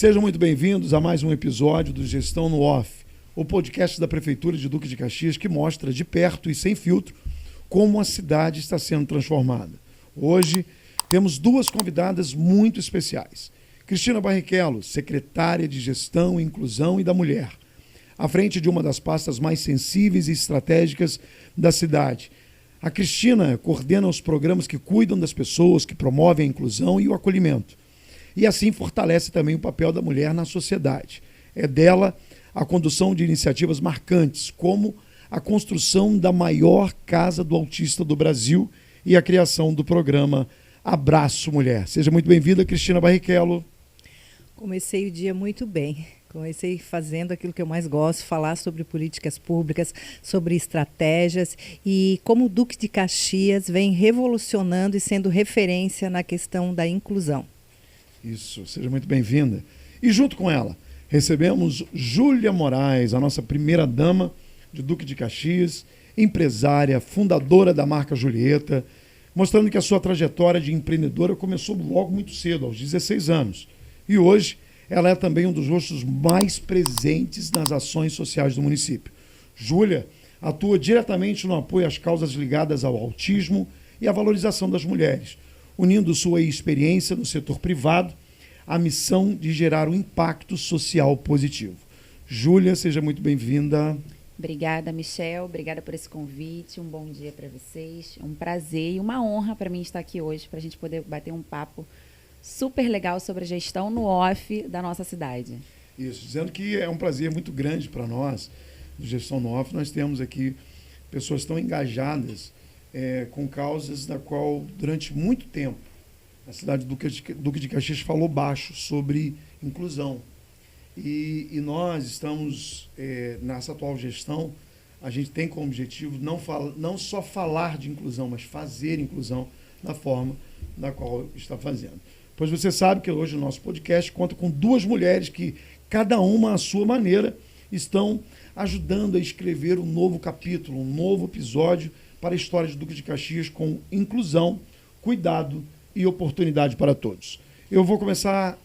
Sejam muito bem-vindos a mais um episódio do Gestão no Off, o podcast da Prefeitura de Duque de Caxias que mostra de perto e sem filtro como a cidade está sendo transformada. Hoje temos duas convidadas muito especiais. Cristina Barrichello, secretária de Gestão, Inclusão e da Mulher, à frente de uma das pastas mais sensíveis e estratégicas da cidade. A Cristina coordena os programas que cuidam das pessoas, que promovem a inclusão e o acolhimento. E assim fortalece também o papel da mulher na sociedade. É dela a condução de iniciativas marcantes, como a construção da maior casa do autista do Brasil e a criação do programa Abraço Mulher. Seja muito bem-vinda, Cristina Barrichello. Comecei o dia muito bem. Comecei fazendo aquilo que eu mais gosto, falar sobre políticas públicas, sobre estratégias e como o Duque de Caxias vem revolucionando e sendo referência na questão da inclusão. Isso, seja muito bem-vinda. E junto com ela, recebemos Júlia Moraes, a nossa primeira dama de Duque de Caxias, empresária, fundadora da marca Julieta, mostrando que a sua trajetória de empreendedora começou logo muito cedo, aos 16 anos. E hoje, ela é também um dos rostos mais presentes nas ações sociais do município. Júlia atua diretamente no apoio às causas ligadas ao autismo e à valorização das mulheres, unindo sua experiência no setor privado à missão de gerar um impacto social positivo. Júlia, seja muito bem-vinda. Obrigada, Michel. Obrigada por esse convite. Um bom dia para vocês. É um prazer e uma honra para mim estar aqui hoje, para a gente poder bater um papo super legal sobre a gestão no off da nossa cidade. Isso, dizendo que é um prazer muito grande para nós, do Gestão no Off. Nós temos aqui pessoas tão engajadas com causas da qual, durante muito tempo, a cidade do Duque de Caxias falou baixo sobre inclusão. E nós estamos, nessa atual gestão, a gente tem como objetivo não só falar de inclusão, mas fazer inclusão da forma da qual está fazendo. Pois você sabe que hoje o nosso podcast conta com duas mulheres que, cada uma à sua maneira, estão ajudando a escrever um novo capítulo, um novo episódio para a história de Duque de Caxias com inclusão, cuidado e oportunidade para todos. Eu vou começar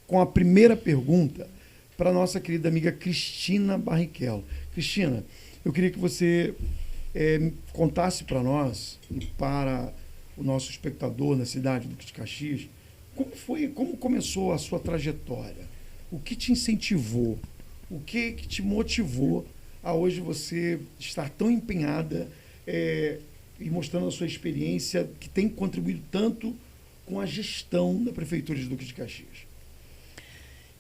com a primeira pergunta para a nossa querida amiga Cristina Barrichello. Cristina, eu queria que você contasse para nós e para o nosso espectador na cidade do Duque de Caxias, como começou a sua trajetória? O que te incentivou? O que te motivou a hoje você estar tão empenhada e mostrando a sua experiência que tem contribuído tanto com a gestão da Prefeitura de Duque de Caxias?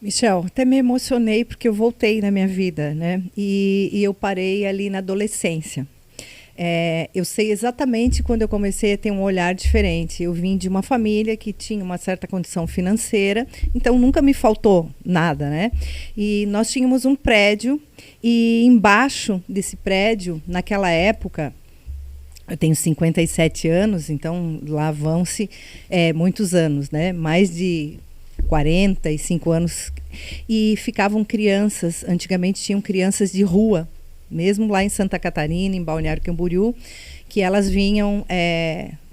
Michel, até me emocionei porque eu voltei na minha vida, né? E eu parei ali na adolescência. Eu sei exatamente quando eu comecei a ter um olhar diferente. Eu vim de uma família que tinha uma certa condição financeira, então nunca me faltou nada, né? E nós tínhamos um prédio e embaixo desse prédio, naquela época, eu tenho 57 anos, então lá vão-se muitos anos, né? Mais de 45 anos. E ficavam crianças, antigamente tinham crianças de rua, mesmo lá em Santa Catarina, em Balneário Camboriú, que elas vinham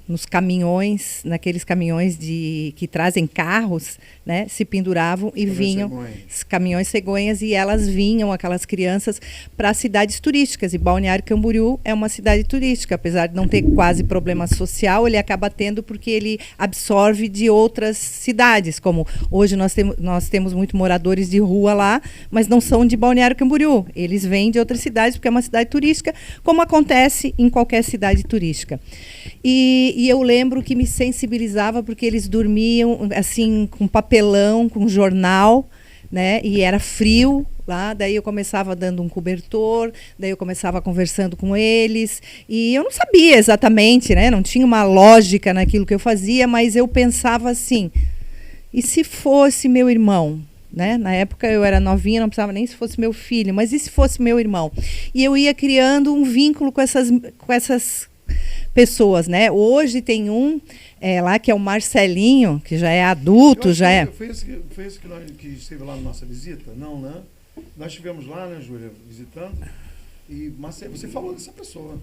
nos caminhões, naqueles caminhões que trazem carros, né, se penduravam e vinham, caminhões cegonhas, e elas vinham, aquelas crianças, para cidades turísticas. E Balneário Camboriú é uma cidade turística, apesar de não ter quase problema social, ele acaba tendo porque ele absorve de outras cidades, como hoje nós temos muitos moradores de rua lá, mas não são de Balneário Camboriú, eles vêm de outras cidades porque é uma cidade turística, como acontece em qualquer cidade turística. E eu lembro que me sensibilizava porque eles dormiam assim com papelão, com jornal, né? E era frio lá, daí eu começava dando um cobertor, daí eu começava conversando com eles, e eu não sabia exatamente, né? Não tinha uma lógica naquilo que eu fazia, mas eu pensava assim, e se fosse meu irmão? Né? Na época eu era novinha, não precisava nem se fosse meu filho, mas e se fosse meu irmão? E eu ia criando um vínculo com essas pessoas, né? Hoje tem um lá que é o Marcelinho, que já é adulto, já é. Foi esse que esteve lá na nossa visita? Não, né? Nós estivemos lá, né, Júlia, visitando. E Marcelo, você falou dessa pessoa.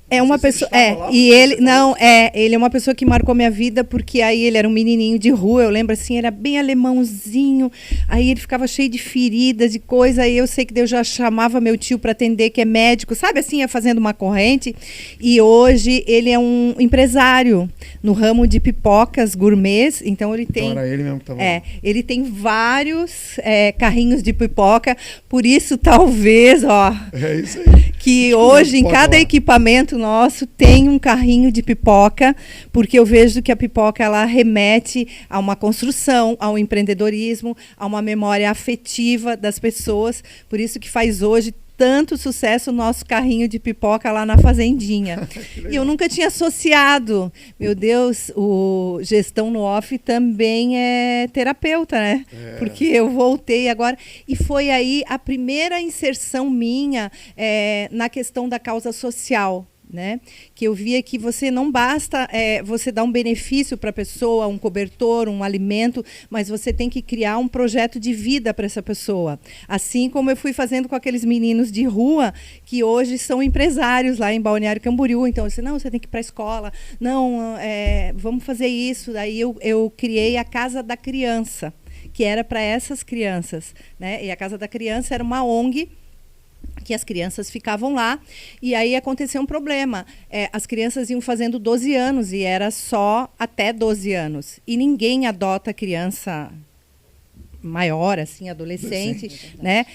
É uma pessoa, ele é uma pessoa que marcou minha vida, porque aí ele era um menininho de rua, eu lembro assim, era bem alemãozinho, aí ele ficava cheio de feridas, de coisa, aí eu sei que Deus já chamava meu tio para atender, que é médico, sabe assim, ia fazendo uma corrente, e hoje ele é um empresário no ramo de pipocas gourmets, então ele tem... Então era ele mesmo que tava ele tem vários carrinhos de pipoca, por isso talvez, É isso aí. que hoje em cada equipamento nosso tem um carrinho de pipoca, porque eu vejo que a pipoca ela remete a uma construção, ao empreendedorismo, a uma memória afetiva das pessoas, por isso que faz hoje tanto sucesso o nosso carrinho de pipoca lá na fazendinha. E eu nunca tinha associado. Meu Deus, o Gestão no Off também é terapeuta, né? Porque eu voltei agora. E foi aí a primeira inserção minha na questão da causa social. Né? Que eu via que você não basta você dar um benefício para a pessoa, um cobertor, um alimento, mas você tem que criar um projeto de vida para essa pessoa. Assim como eu fui fazendo com aqueles meninos de rua que hoje são empresários lá em Balneário Camboriú. Então, eu disse, não, você tem que ir para a escola, não, vamos fazer isso. Daí eu criei a Casa da Criança, que era para essas crianças. Né? E a Casa da Criança era uma ONG que as crianças ficavam lá, e aí aconteceu um problema. As crianças iam fazendo 12 anos, e era só até 12 anos. E ninguém adota criança maior, assim, adolescente. Né?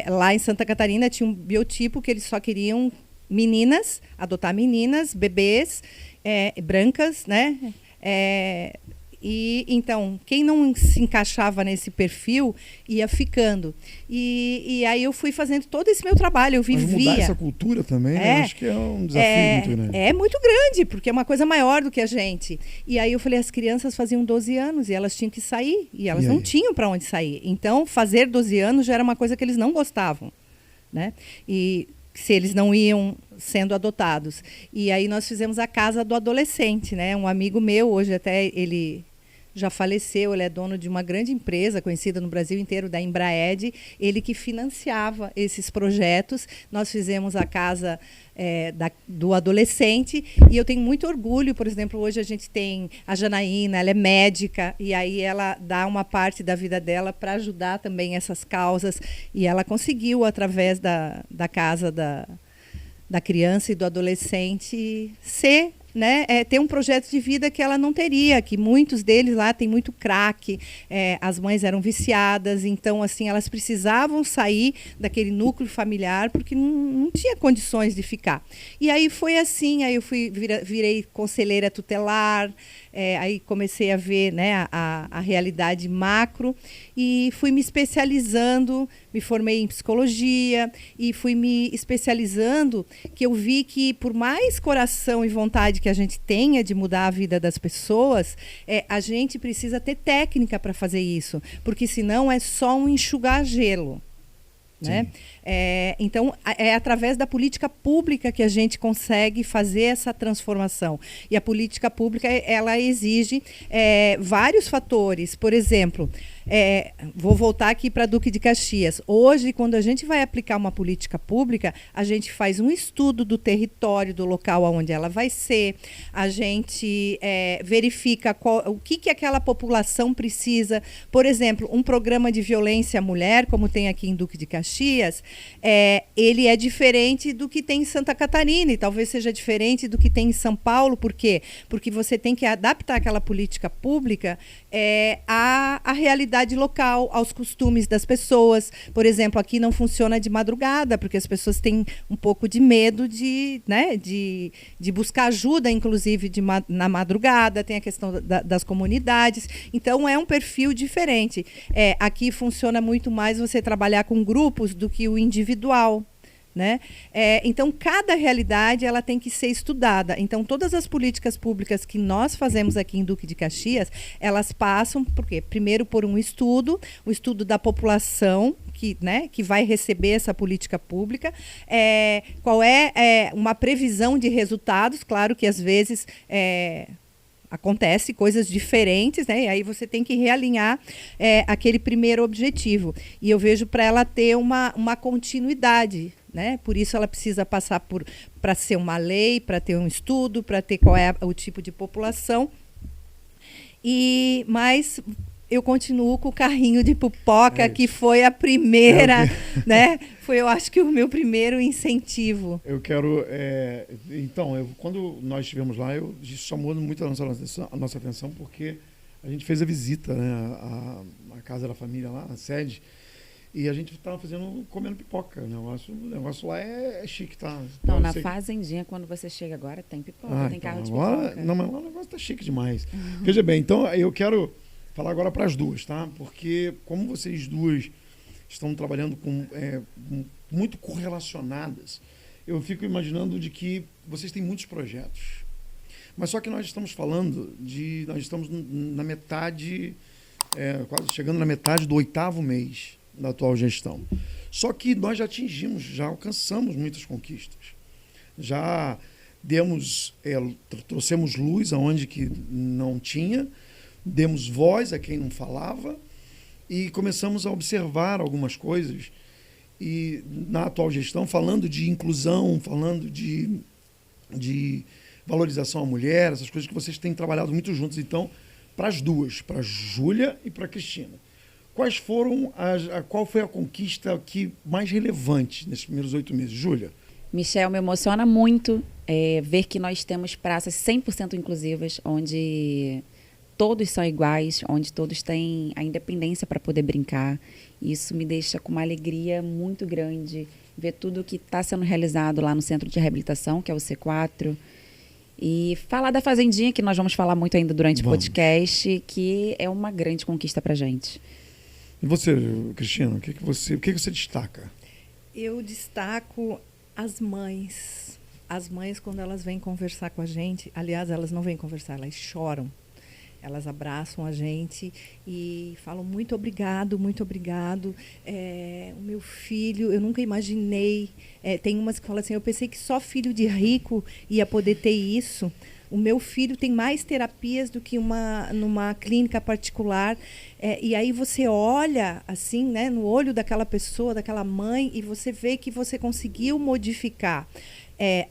Lá em Santa Catarina tinha um biotipo que eles só queriam meninas, adotar meninas, bebês, brancas, né? E então, quem não se encaixava nesse perfil ia ficando. E aí eu fui fazendo todo esse meu trabalho, eu vivia. Mas mudar essa cultura também, né? Acho que é um desafio muito grande. É muito grande, porque é uma coisa maior do que a gente. E aí eu falei, as crianças faziam 12 anos e elas tinham que sair, e elas não tinham para onde sair. Então, fazer 12 anos já era uma coisa que eles não gostavam, né? E se eles não iam sendo adotados. E aí nós fizemos a Casa do Adolescente, né? Um amigo meu, hoje até ele já faleceu, ele é dono de uma grande empresa conhecida no Brasil inteiro, da Embraed, ele que financiava esses projetos. Nós fizemos a Casa do Adolescente, e eu tenho muito orgulho, por exemplo, hoje a gente tem a Janaína, ela é médica, e aí ela dá uma parte da vida dela para ajudar também essas causas, e ela conseguiu, através da Casa da Criança e do Adolescente, ser... Né, ter um projeto de vida que ela não teria, que muitos deles lá têm muito crack, as mães eram viciadas, então assim elas precisavam sair daquele núcleo familiar porque não tinha condições de ficar. E aí foi assim, aí eu virei conselheira tutelar, aí comecei a ver, né, a realidade macro, e fui me especializando, me formei em psicologia e fui me especializando, que eu vi que por mais coração e vontade que a gente tenha de mudar a vida das pessoas, a gente precisa ter técnica para fazer isso, porque senão é só um enxugar gelo. Né? Então, é através da política pública que a gente consegue fazer essa transformação. E a política pública ela exige vários fatores. Por exemplo, vou voltar aqui para Duque de Caxias. Hoje, quando a gente vai aplicar uma política pública, a gente faz um estudo do território, do local onde ela vai ser, a gente verifica o que aquela população precisa. Por exemplo, um programa de violência à mulher, como tem aqui em Duque de Caxias, ele é diferente do que tem em Santa Catarina, e talvez seja diferente do que tem em São Paulo. Por quê? Porque você tem que adaptar aquela política pública à realidade local, aos costumes das pessoas. Por exemplo, aqui não funciona de madrugada, porque as pessoas têm um pouco de medo de buscar ajuda, inclusive na madrugada, tem a questão das comunidades. Então, é um perfil diferente. Aqui funciona muito mais você trabalhar com grupos do que o individual. Né? Então, cada realidade ela tem que ser estudada. Então, todas as políticas públicas que nós fazemos aqui em Duque de Caxias, elas passam, por quê? Primeiro, por um estudo, o estudo da população que vai receber essa política pública, qual é uma previsão de resultados. Claro que, às vezes, acontece coisas diferentes, né? E aí você tem que realinhar aquele primeiro objetivo. E eu vejo para ela ter uma continuidade, né? Por isso ela precisa passar para ser uma lei, para ter um estudo, para ter qual é o tipo de população. Mas eu continuo com o carrinho de pipoca, que foi a primeira, né? Foi, eu acho que o meu primeiro incentivo. Eu quero... Então, quando nós estivemos lá, isso chamou muito a nossa atenção, porque a gente fez a visita, né, à casa da família lá, na sede, e a gente estava comendo pipoca. O negócio lá é chique, tá? Não, na fazendinha, quando você chega agora, tem pipoca, tem carro de pipoca. Não, mas lá o negócio tá chique demais. Veja bem, então eu quero falar agora para as duas, tá? Porque como vocês duas estão trabalhando muito correlacionadas, eu fico imaginando de que vocês têm muitos projetos. Mas só que nós estamos falando nós estamos na metade, quase chegando na metade do 8º mês da atual gestão. Só que nós já alcançamos muitas conquistas. Já trouxemos luz aonde que não tinha, demos voz a quem não falava e começamos a observar algumas coisas. E na atual gestão, falando de inclusão, falando de valorização à mulher, essas coisas que vocês têm trabalhado muito juntos. Então, para as duas, para a Júlia e para a Cristina, qual foi a conquista mais relevante nesses primeiros 8 meses? Júlia? Michel, me emociona muito ver que nós temos praças 100% inclusivas, onde todos são iguais, onde todos têm a independência para poder brincar. Isso me deixa com uma alegria muito grande ver tudo que está sendo realizado lá no Centro de Reabilitação, que é o C4. E falar da Fazendinha, que nós vamos falar muito ainda durante o podcast, que é uma grande conquista para a gente. E você, Cristina, o que você destaca? Eu destaco as mães. As mães, quando elas vêm conversar com a gente, aliás, elas não vêm conversar, elas choram. Elas abraçam a gente e falam muito obrigado, muito obrigado. O meu filho, eu nunca imaginei. Tem umas que falam assim, eu pensei que só filho de rico ia poder ter isso. O meu filho tem mais terapias do que numa clínica particular. E aí você olha assim, né, no olho daquela pessoa, daquela mãe, e você vê que você conseguiu modificar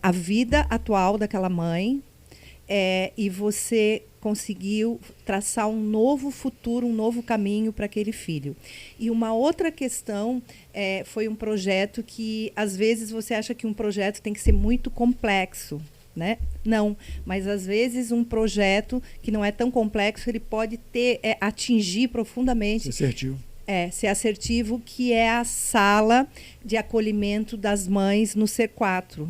a vida atual daquela mãe, e você conseguiu traçar um novo futuro, um novo caminho para aquele filho. E uma outra questão foi um projeto que, às vezes, você acha que um projeto tem que ser muito complexo, né? Não, mas às vezes um projeto que não é tão complexo, ele pode atingir profundamente. Ser assertivo, que é a sala de acolhimento das mães no C4.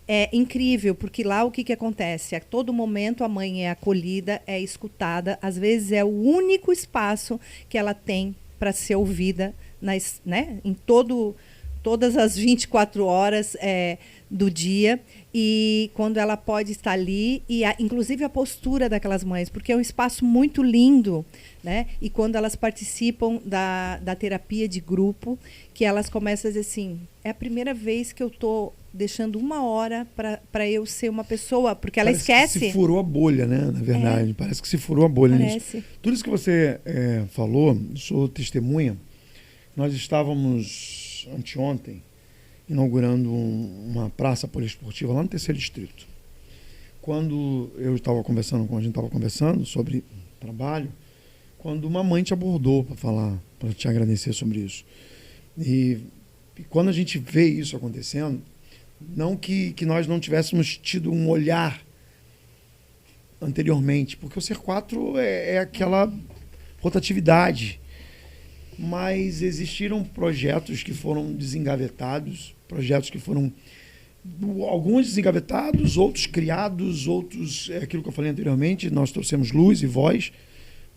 É incrível, porque lá o que acontece? A todo momento a mãe é acolhida, é escutada, às vezes é o único espaço que ela tem para ser ouvida em todas as 24 horas do dia, e quando ela pode estar ali, inclusive a postura daquelas mães, porque é um espaço muito lindo, né? E quando elas participam da terapia de grupo, que elas começam a dizer assim, é a primeira vez que eu estou deixando 1 hora para eu ser uma pessoa, porque ela esquece. Que se furou a bolha, né? Na verdade, parece que se furou a bolha nisso. Tudo isso que você falou, sou testemunha. Nós estávamos anteontem inaugurando uma praça poliesportiva lá no 3º distrito. Quando a gente estava conversando sobre trabalho, quando uma mãe te abordou para te agradecer sobre isso. E quando a gente vê isso acontecendo, não que nós não tivéssemos tido um olhar anteriormente, porque o C4 é aquela rotatividade, mas existiram projetos que foram desengavetados, projetos que foram alguns desengavetados, outros criados, outros, aquilo que eu falei anteriormente, nós trouxemos luz e voz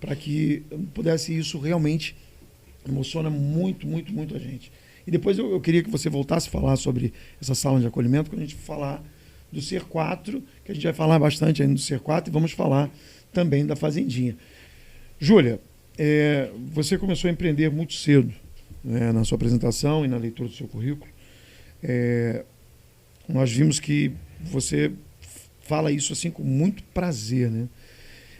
para que pudesse isso realmente emociona muito, muito, muito a gente. E depois eu queria que você voltasse a falar sobre essa sala de acolhimento, quando a gente falar do C4, que a gente vai falar bastante ainda do C4, e vamos falar também da Fazendinha. Júlia, você começou a empreender muito cedo, né, na sua apresentação e na leitura do seu currículo. Nós vimos que você fala isso assim com muito prazer, né?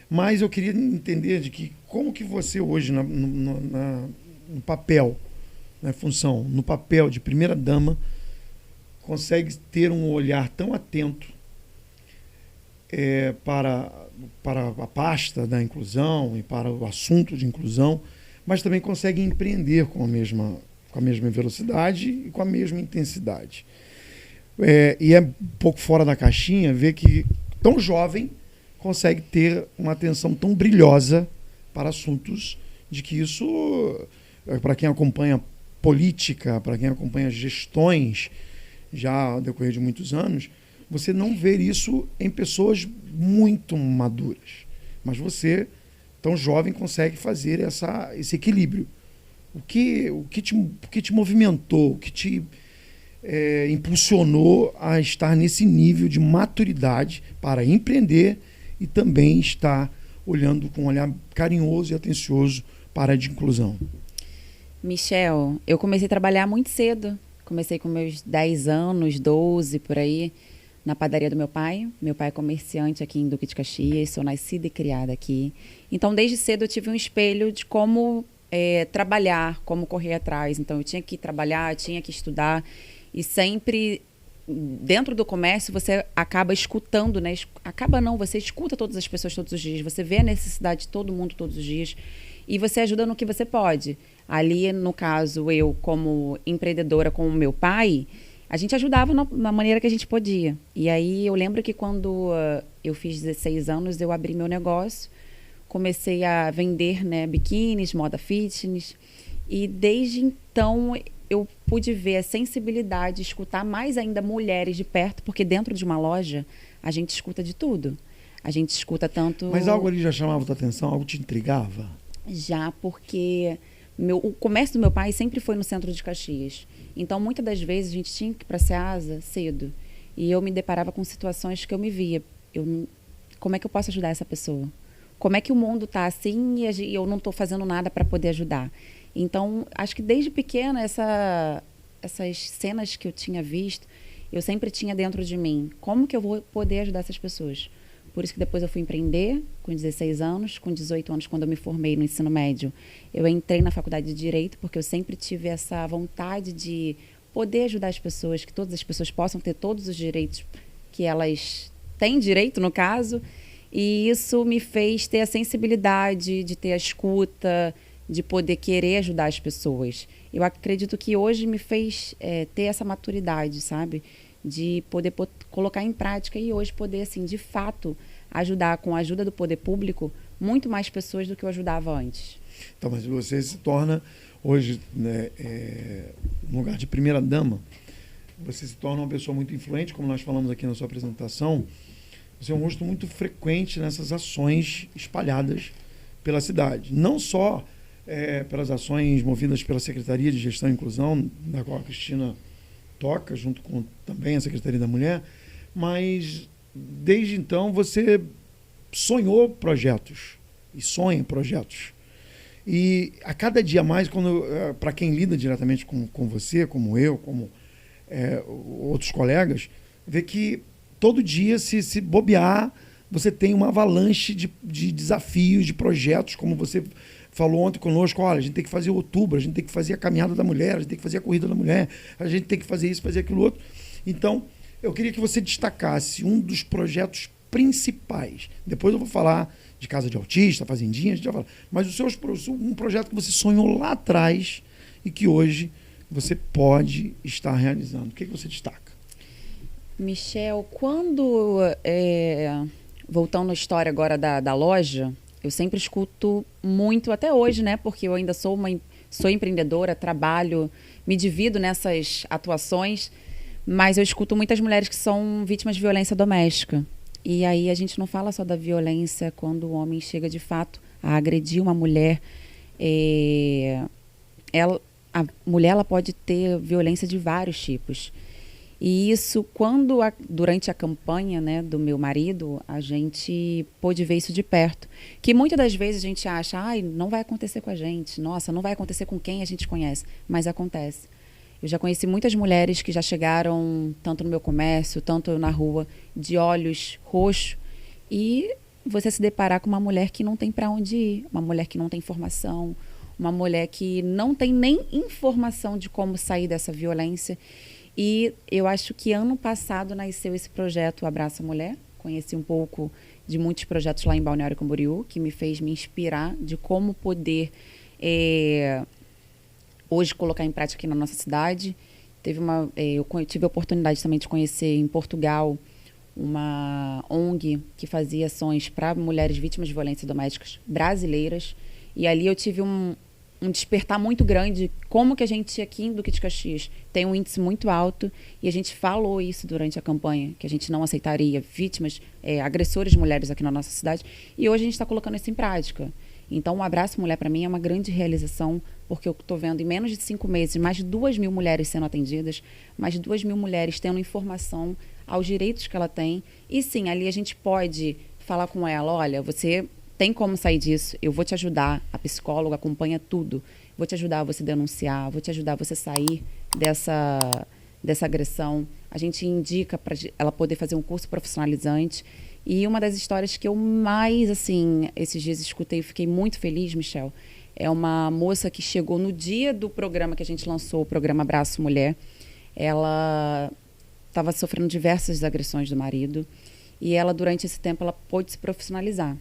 Mas eu queria entender de que como que você hoje, no papel, na função, no papel de primeira-dama, consegue ter um olhar tão atento para a pasta da inclusão e para o assunto de inclusão, mas também consegue empreender com a mesma velocidade e com a mesma intensidade. E é um pouco fora da caixinha ver que tão jovem consegue ter uma atenção tão brilhosa para assuntos de que isso, para quem acompanha política, para quem acompanha gestões já ao decorrer de muitos anos, você não vê isso em pessoas muito maduras. Mas você, tão jovem, consegue fazer esse equilíbrio. O que te movimentou, o que te impulsionou a estar nesse nível de maturidade para empreender e também estar olhando com um olhar carinhoso e atencioso para a de inclusão? Michel, eu comecei a trabalhar muito cedo. Comecei com meus 10 anos, 12, por aí, na padaria do meu pai. Meu pai é comerciante aqui em Duque de Caxias, sou nascida e criada aqui. Então, desde cedo eu tive um espelho de como trabalhar, como correr atrás. Então, eu tinha que trabalhar, tinha que estudar. E sempre, dentro do comércio, você acaba escutando, né? Acaba não, você escuta todas as pessoas todos os dias. Você vê a necessidade de todo mundo todos os dias. E você ajuda no que você pode. Ali, no caso, eu, como empreendedora com o meu pai, a gente ajudava na maneira que a gente podia. E aí, eu lembro que quando eu fiz 16 anos, eu abri meu negócio, comecei a vender, né, biquínis, moda fitness. E desde então, eu pude ver a sensibilidade, escutar mais ainda mulheres de perto, porque dentro de uma loja, a gente escuta de tudo. A gente escuta tanto... Mas algo ali já chamava a tua atenção? Algo te intrigava? Já, porque o comércio do meu pai sempre foi no centro de Caxias. Então, muitas das vezes, a gente tinha que ir para a Ceasa cedo. E eu me deparava com situações que eu me via. Como é que eu posso ajudar essa pessoa? Como é que o mundo está assim e eu não estou fazendo nada para poder ajudar? Então, acho que desde pequena, essas cenas que eu tinha visto, eu sempre tinha dentro de mim. Como que eu vou poder ajudar essas pessoas? Por isso que depois eu fui empreender com 16 anos, com 18 anos, quando eu me formei no ensino médio. Eu entrei na faculdade de Direito, porque eu sempre tive essa vontade de poder ajudar as pessoas, que todas as pessoas possam ter todos os direitos que elas têm direito, no caso. E isso me fez ter a sensibilidade, de ter a escuta, de poder querer ajudar as pessoas. Eu acredito que hoje me fez ter essa maturidade, sabe? De poder colocar em prática e hoje poder, assim, de fato, ajudar com a ajuda do poder público muito mais pessoas do que eu ajudava antes. Então, mas você se torna hoje, né, no lugar de primeira dama, você se torna uma pessoa muito influente, como nós falamos aqui na sua apresentação. Você é um rosto muito frequente nessas ações espalhadas pela cidade. Não só pelas ações movidas pela Secretaria de Gestão e Inclusão, da qual a Cristina toca, junto com também a Secretaria da Mulher, mas desde então você sonhou projetos e sonha projetos. E a cada dia mais, para quem lida diretamente com você, como eu, como outros colegas, vê que todo dia, se bobear, você tem uma avalanche de desafios, de projetos, como você falou ontem conosco. Olha, a gente tem que fazer outubro, a gente tem que fazer a caminhada da mulher, a gente tem que fazer a corrida da mulher, a gente tem que fazer isso, fazer aquilo outro. Então, eu queria que você destacasse um dos projetos principais. Depois eu vou falar de casa de autista, fazendinha, a gente vai falar. Mas um projeto que você sonhou lá atrás e que hoje você pode estar realizando. O que você destaca? Michel, quando, voltando à história agora da loja, eu sempre escuto muito, até hoje, né? Porque eu ainda sou empreendedora, trabalho, me divido nessas atuações, mas eu escuto muitas mulheres que são vítimas de violência doméstica. E aí a gente não fala só da violência quando o homem chega de fato a agredir uma mulher. A mulher ela pode ter violência de vários tipos. E isso, durante a campanha, né, do meu marido, a gente pôde ver isso de perto. Que muitas das vezes a gente acha, não vai acontecer com a gente, nossa, não vai acontecer com quem a gente conhece, mas acontece. Eu já conheci muitas mulheres que já chegaram, tanto no meu comércio, tanto na rua, de olhos roxos, e você se deparar com uma mulher que não tem para onde ir, uma mulher que não tem formação, uma mulher que não tem nem informação de como sair dessa violência. E eu acho que ano passado nasceu esse projeto Abraça Mulher. Conheci um pouco de muitos projetos lá em Balneário Camboriú, que me fez me inspirar de como poder hoje colocar em prática aqui na nossa cidade. Eu tive a oportunidade também de conhecer em Portugal uma ONG que fazia ações para mulheres vítimas de violência doméstica brasileiras. E ali eu tive um despertar muito grande, como que a gente aqui em Duque de Caxias tem um índice muito alto, e a gente falou isso durante a campanha, que a gente não aceitaria vítimas, agressores de mulheres aqui na nossa cidade, e hoje a gente está colocando isso em prática. Então, o Abraço Mulher, para mim, é uma grande realização, porque eu estou vendo em menos de 5 meses mais de 2.000 mulheres sendo atendidas, mais de 2.000 mulheres tendo informação aos direitos que ela tem, e sim, ali a gente pode falar com ela, olha, você tem como sair disso, eu vou te ajudar, a psicóloga acompanha tudo, vou te ajudar a você denunciar, vou te ajudar a você sair dessa agressão. A gente indica para ela poder fazer um curso profissionalizante. E uma das histórias que eu mais, assim, esses dias escutei e fiquei muito feliz, Michel, é uma moça que chegou no dia do programa que a gente lançou, o programa Abraço Mulher. Ela estava sofrendo diversas agressões do marido, e ela, durante esse tempo, ela pôde se profissionalizar.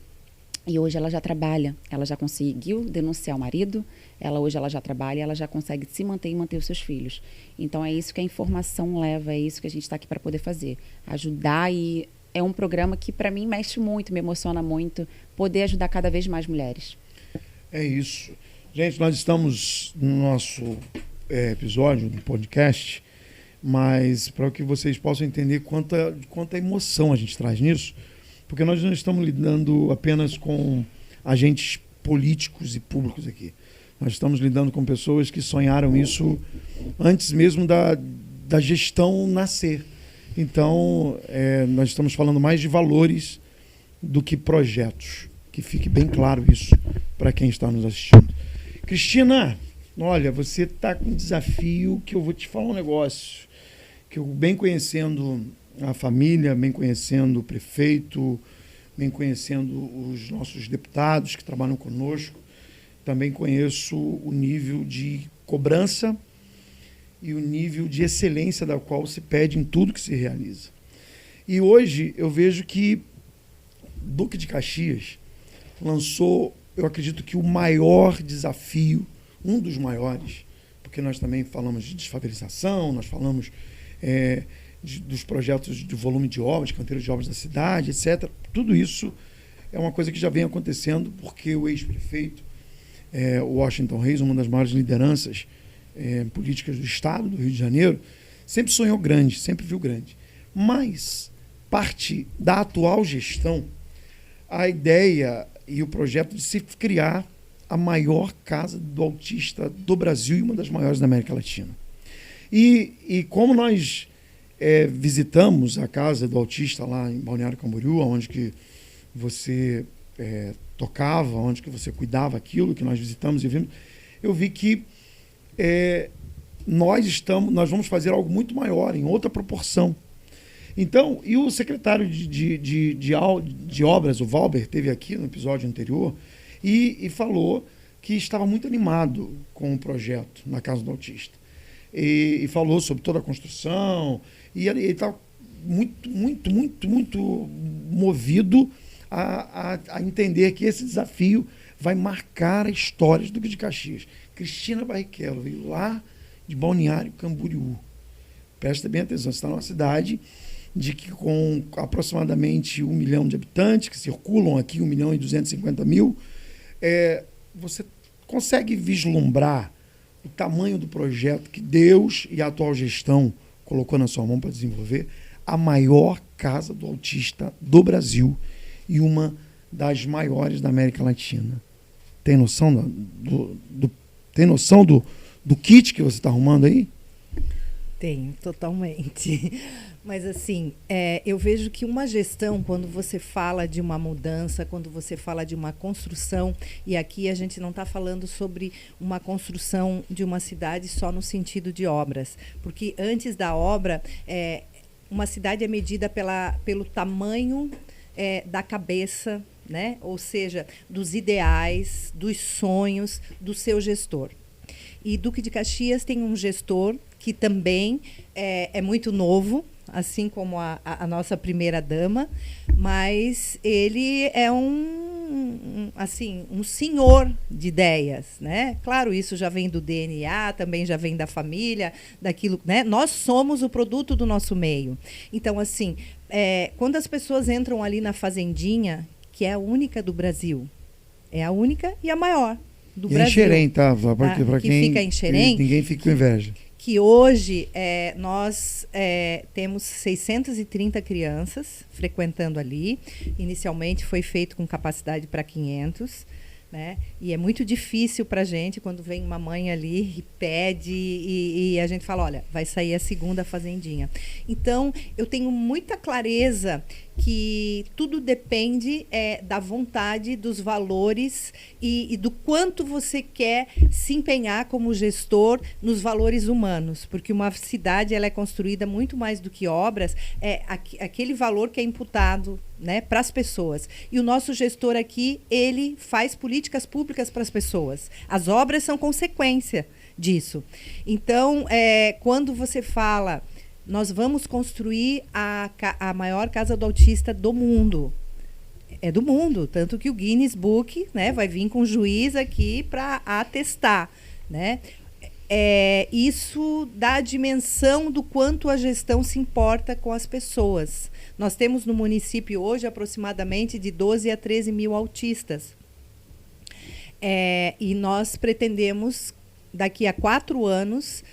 E hoje ela já trabalha, ela já conseguiu denunciar o marido, hoje ela já trabalha, ela já consegue se manter e manter os seus filhos. Então é isso que a informação leva, é isso que a gente está aqui para poder fazer. Ajudar, e é um programa que para mim mexe muito, me emociona muito, poder ajudar cada vez mais mulheres. É isso. Gente, nós estamos no nosso episódio do podcast, mas para que vocês possam entender quanta emoção a gente traz nisso, porque nós não estamos lidando apenas com agentes políticos e públicos aqui. Nós estamos lidando com pessoas que sonharam isso antes mesmo da gestão nascer. Então, nós estamos falando mais de valores do que projetos. Que fique bem claro isso para quem está nos assistindo. Cristina, olha, você está com um desafio que eu vou te falar um negócio. Que eu, bem conhecendo a família, bem conhecendo o prefeito, bem conhecendo os nossos deputados que trabalham conosco, também conheço o nível de cobrança e o nível de excelência da qual se pede em tudo que se realiza. E hoje eu vejo que Duque de Caxias lançou, eu acredito que o maior desafio, um dos porque nós também falamos de desfavelização, nós falamos dos projetos de volume de obras, canteiros de obras da cidade, etc. Tudo isso é uma coisa que já vem acontecendo porque o ex-prefeito, Washington Reis, uma das maiores lideranças políticas do estado do Rio de Janeiro, sempre sonhou grande, sempre viu grande. Mas parte da atual gestão a ideia e o projeto de se criar a maior casa do autista do Brasil e uma das maiores da América Latina. E como nós visitamos a casa do autista lá em Balneário Camboriú, onde que você tocava, onde que você cuidava aquilo que nós visitamos e vimos, eu vi que nós vamos fazer algo muito maior, em outra proporção. Então, e o secretário de obras, o Valber, esteve aqui no episódio anterior e falou que estava muito animado com o projeto na Casa do Autista. E falou sobre toda a construção, e ele estava muito movido a entender que esse desafio vai marcar a história do Duque de Caxias. Cristina Barrichello veio lá de Balneário Camboriú. Presta bem atenção, você está numa cidade de que com aproximadamente 1 milhão de habitantes, que circulam aqui 1.250.000, você consegue vislumbrar o tamanho do projeto que Deus e a atual gestão colocou na sua mão para desenvolver, a maior casa do autista do Brasil e uma das maiores da América Latina. Tem noção tem noção do kit que você está arrumando aí? Tenho, totalmente. Mas, assim, eu vejo que uma gestão, quando você fala de uma mudança, quando você fala de uma construção, e aqui a gente não está falando sobre uma construção de uma cidade só no sentido de obras, porque antes da obra, uma cidade é medida pelo tamanho da cabeça, né? Ou seja, dos ideais, dos sonhos do seu gestor. E Duque de Caxias tem um gestor que também é muito novo, assim como a nossa primeira-dama, mas ele é um senhor de ideias, né? Claro, isso já vem do DNA, também já vem da família, daquilo, né? Nós somos o produto do nosso meio. Então, assim, quando as pessoas entram ali na Fazendinha, que é a única do Brasil, é a única e a maior do Brasil. Em Xerém, tá? Para que quem fica em Xerém, ninguém fica com inveja. Que hoje nós temos 630 crianças frequentando ali. Inicialmente foi feito com capacidade para 500, né? E é muito difícil para a gente quando vem uma mãe ali e pede e a gente fala, olha, vai sair a segunda Fazendinha. Então, eu tenho muita clareza que tudo depende da vontade, dos valores e do quanto você quer se empenhar como gestor nos valores humanos, porque uma cidade ela é construída muito mais do que obras, aquele valor que é imputado, né, para as pessoas. E o nosso gestor aqui, ele faz políticas públicas para as pessoas. As obras são consequência disso. Então, quando você fala, nós vamos construir a maior casa do autista do mundo. É do mundo, tanto que o Guinness Book, né, vai vir com um juiz aqui para atestar, né? Isso dá a dimensão do quanto a gestão se importa com as pessoas. Nós temos no município hoje aproximadamente de 12 a 13 mil autistas. E nós pretendemos, daqui a 4 anos,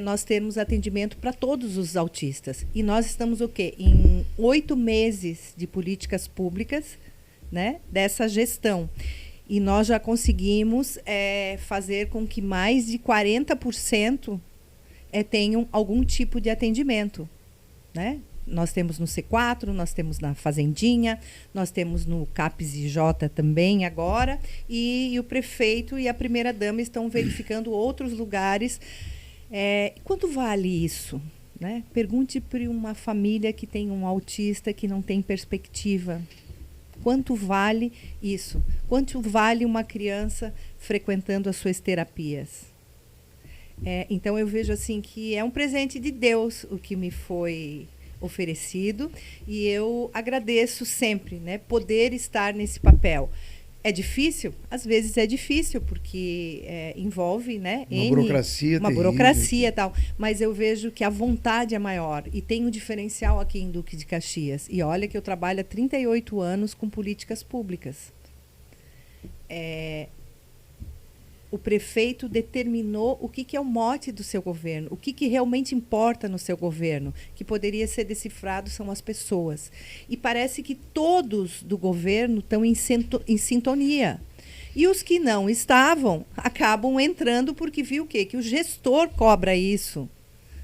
nós termos atendimento para todos os autistas. E nós estamos o quê? Em 8 meses de políticas públicas, né, dessa gestão. E nós já conseguimos fazer com que mais de 40% tenham algum tipo de atendimento, né? Nós temos no C4, nós temos na Fazendinha, nós temos no CAPES e J também agora, e o prefeito e a primeira-dama estão verificando outros lugares. Quanto vale isso? Né? Pergunte para uma família que tem um autista que não tem perspectiva. Quanto vale isso? Quanto vale uma criança frequentando as suas terapias? Então, eu vejo assim que é um presente de Deus o que me foi oferecido, e eu agradeço sempre, né, poder estar nesse papel. É difícil? Às vezes é difícil, porque envolve, né, uma burocracia e tal, mas eu vejo que a vontade é maior, e tem um diferencial aqui em Duque de Caxias. E olha que eu trabalho há 38 anos com políticas públicas. O prefeito determinou o que é o mote do seu governo, o que realmente importa no seu governo, que poderia ser decifrado são as pessoas. E parece que todos do governo estão em sintonia. E os que não estavam acabam entrando porque viu o quê? Que o gestor cobra isso.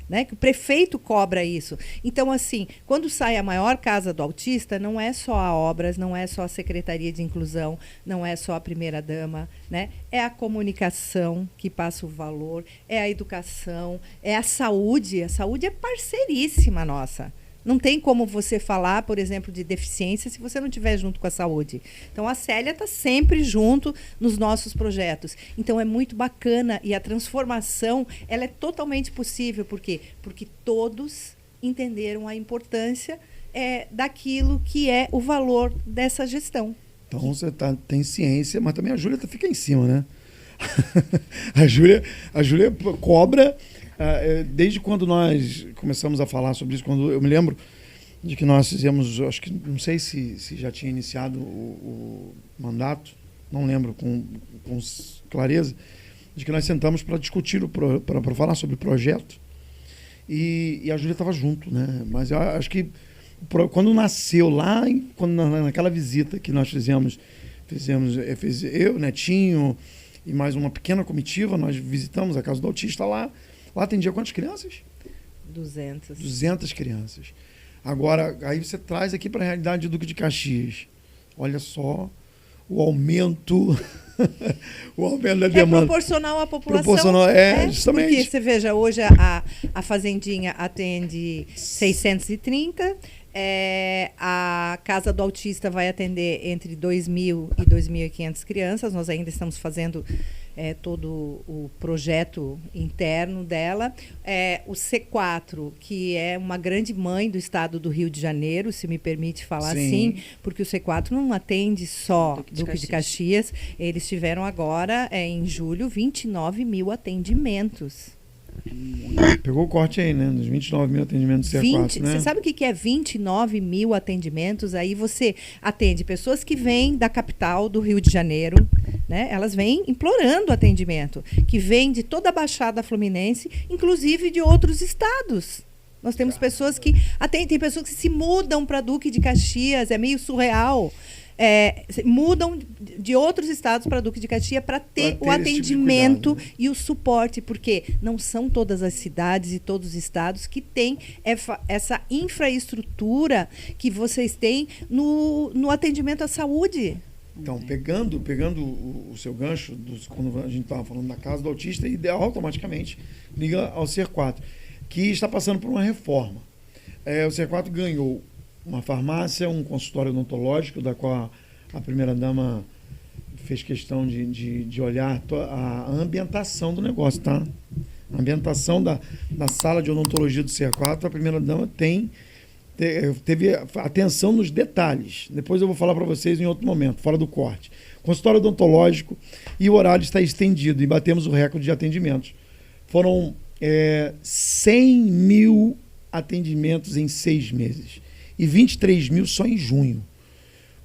Né? Que o prefeito cobra isso. Então, assim, quando sai a maior casa do autista, não é só a obras, não é só a Secretaria de Inclusão, não é só a primeira-dama, né? É a comunicação que passa o valor, é a educação, é a saúde. A saúde é parceiríssima nossa. Não tem como você falar, por exemplo, de deficiência se você não estiver junto com a saúde. Então, a Célia está sempre junto nos nossos projetos. Então, é muito bacana, e a transformação ela é totalmente possível. Por quê? Porque todos entenderam a importância daquilo que é o valor dessa gestão. Então, você tem ciência, mas também a Júlia fica em cima, né? A Júlia cobra... desde quando nós começamos a falar sobre isso, quando eu me lembro de que nós fizemos, acho que não sei se já tinha iniciado o mandato, não lembro com clareza, de que nós sentamos para discutir, para falar sobre o projeto, e a Júlia estava junto, né? Mas eu acho que quando nasceu lá, naquela visita que nós fizemos eu, Netinho e mais uma pequena comitiva, nós visitamos a casa do autista lá. Lá atendia quantas crianças? 200 crianças. Agora, aí você traz aqui para a realidade do Duque de Caxias. Olha só o aumento, o aumento da demanda. É proporcional à população. Justamente. Porque você veja, hoje a Fazendinha atende 630, a Casa do Autista vai atender entre 2.000 e 2.500 crianças. Nós ainda estamos fazendo todo o projeto interno dela. O C4, que é uma grande mãe do estado do Rio de Janeiro, se me permite falar assim, porque o C4 não atende só Duque de Caxias. Eles tiveram agora, em julho, 29 mil atendimentos. Pegou o corte aí, né? Dos 29 mil atendimentos do C4, né? Você sabe o que é 29 mil atendimentos? Aí você atende pessoas que vêm da capital do Rio de Janeiro, né? Elas vêm implorando atendimento, que vêm de toda a Baixada Fluminense, inclusive de outros estados. Nós temos pessoas que atendem, tem pessoas que se mudam para Duque de Caxias, é meio surreal. Mudam de outros estados para Duque de Caxias para ter o atendimento tipo de cuidado, né? E o suporte, porque não são todas as cidades e todos os estados que têm essa infraestrutura que vocês têm no atendimento à saúde. Então, pegando o seu gancho, quando a gente estava falando da casa do autista, e automaticamente liga ao C4, que está passando por uma reforma. O C4 ganhou uma farmácia, um consultório odontológico, da qual a primeira-dama fez questão de olhar a ambientação do negócio, tá? A ambientação da sala de odontologia do C4, a primeira-dama teve atenção nos detalhes. Depois eu vou falar para vocês em outro momento, fora do corte. Consultório odontológico, e o horário está estendido, e batemos o recorde de atendimentos. Foram 100 mil atendimentos em 6 meses. E 23 mil só em junho.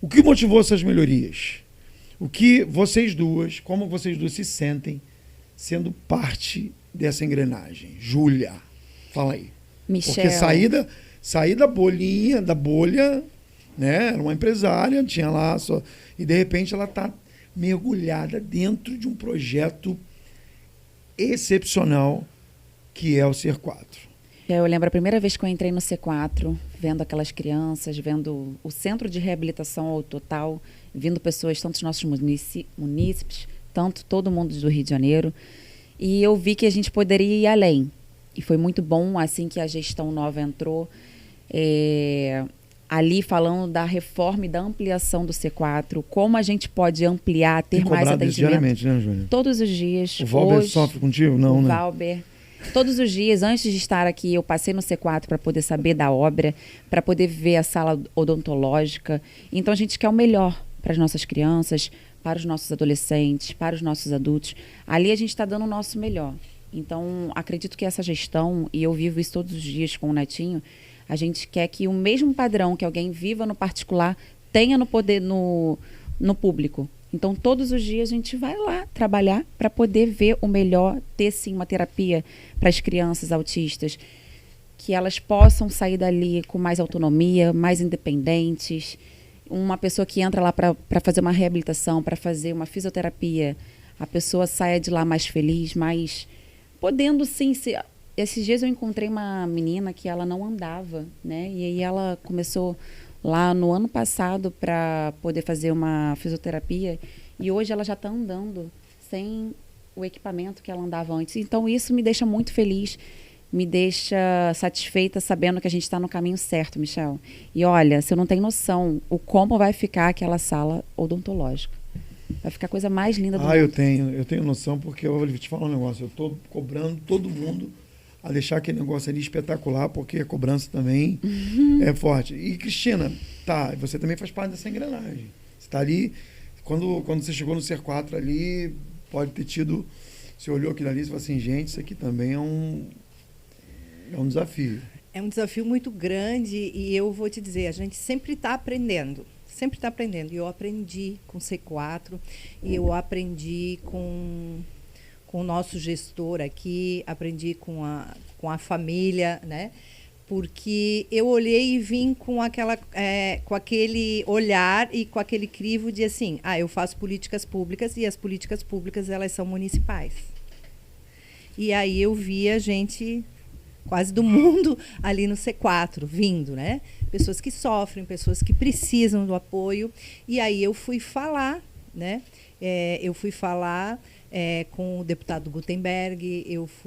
O que motivou essas melhorias? O que como vocês duas se sentem sendo parte dessa engrenagem? Júlia, fala aí. Michel. Porque sair da bolha, né? Era uma empresária, tinha lá e de repente ela está mergulhada dentro de um projeto excepcional que é o C4. Eu lembro a primeira vez que eu entrei no C4, vendo aquelas crianças, vendo o centro de reabilitação ao total, vindo pessoas, tanto os nossos munícipes, tanto todo mundo do Rio de Janeiro. E eu vi que a gente poderia ir além. E foi muito bom, assim que a gestão nova entrou, ali falando da reforma e da ampliação do C4, como a gente pode ampliar, ter mais atendimento. Diariamente, né, Júlia? Todos os dias. O Valber sofre contigo? Não, né? O Valber. Todos os dias, antes de estar aqui, eu passei no C4 para poder saber da obra, para poder ver a sala odontológica. Então, a gente quer o melhor para as nossas crianças, para os nossos adolescentes, para os nossos adultos. Ali a gente está dando o nosso melhor. Então, acredito que essa gestão, e eu vivo isso todos os dias com o Netinho, a gente quer que o mesmo padrão que alguém viva no particular tenha no público. Então, todos os dias a gente vai lá trabalhar para poder ver o melhor, ter sim uma terapia para as crianças autistas, que elas possam sair dali com mais autonomia, mais independentes. Uma pessoa que entra lá para fazer uma reabilitação, para fazer uma fisioterapia, a pessoa saia de lá mais feliz, mais podendo sim ser. Esses dias eu encontrei uma menina que ela não andava, né? E aí ela começou lá no ano passado para poder fazer uma fisioterapia e hoje ela já está andando sem o equipamento que ela andava antes. Então isso me deixa muito feliz, me deixa satisfeita sabendo que a gente está no caminho certo, Michel. E olha, você não tem noção o como vai ficar aquela sala odontológica. Vai ficar a coisa mais linda do mundo. Eu tenho noção, porque eu vou te falar um negócio, eu estou cobrando todo mundo a deixar aquele negócio ali espetacular, porque a cobrança também é forte. E, Cristina, você também faz parte dessa engrenagem. Você está ali, quando você chegou no C4 ali, pode ter tido, você olhou aquilo ali e falou assim, gente, isso aqui também é um desafio. É um desafio muito grande e eu vou te dizer, a gente sempre está aprendendo. Sempre está aprendendo. E eu aprendi com o C4 e eu aprendi com o nosso gestor aqui, aprendi com a família, né? Porque eu olhei e vim com aquele olhar e com aquele crivo de assim, eu faço políticas públicas e as políticas públicas elas são municipais. E aí eu via gente quase do mundo ali no C4 vindo, né? Pessoas que sofrem, pessoas que precisam do apoio. E aí eu fui falar, né? Com o deputado Gutenberg,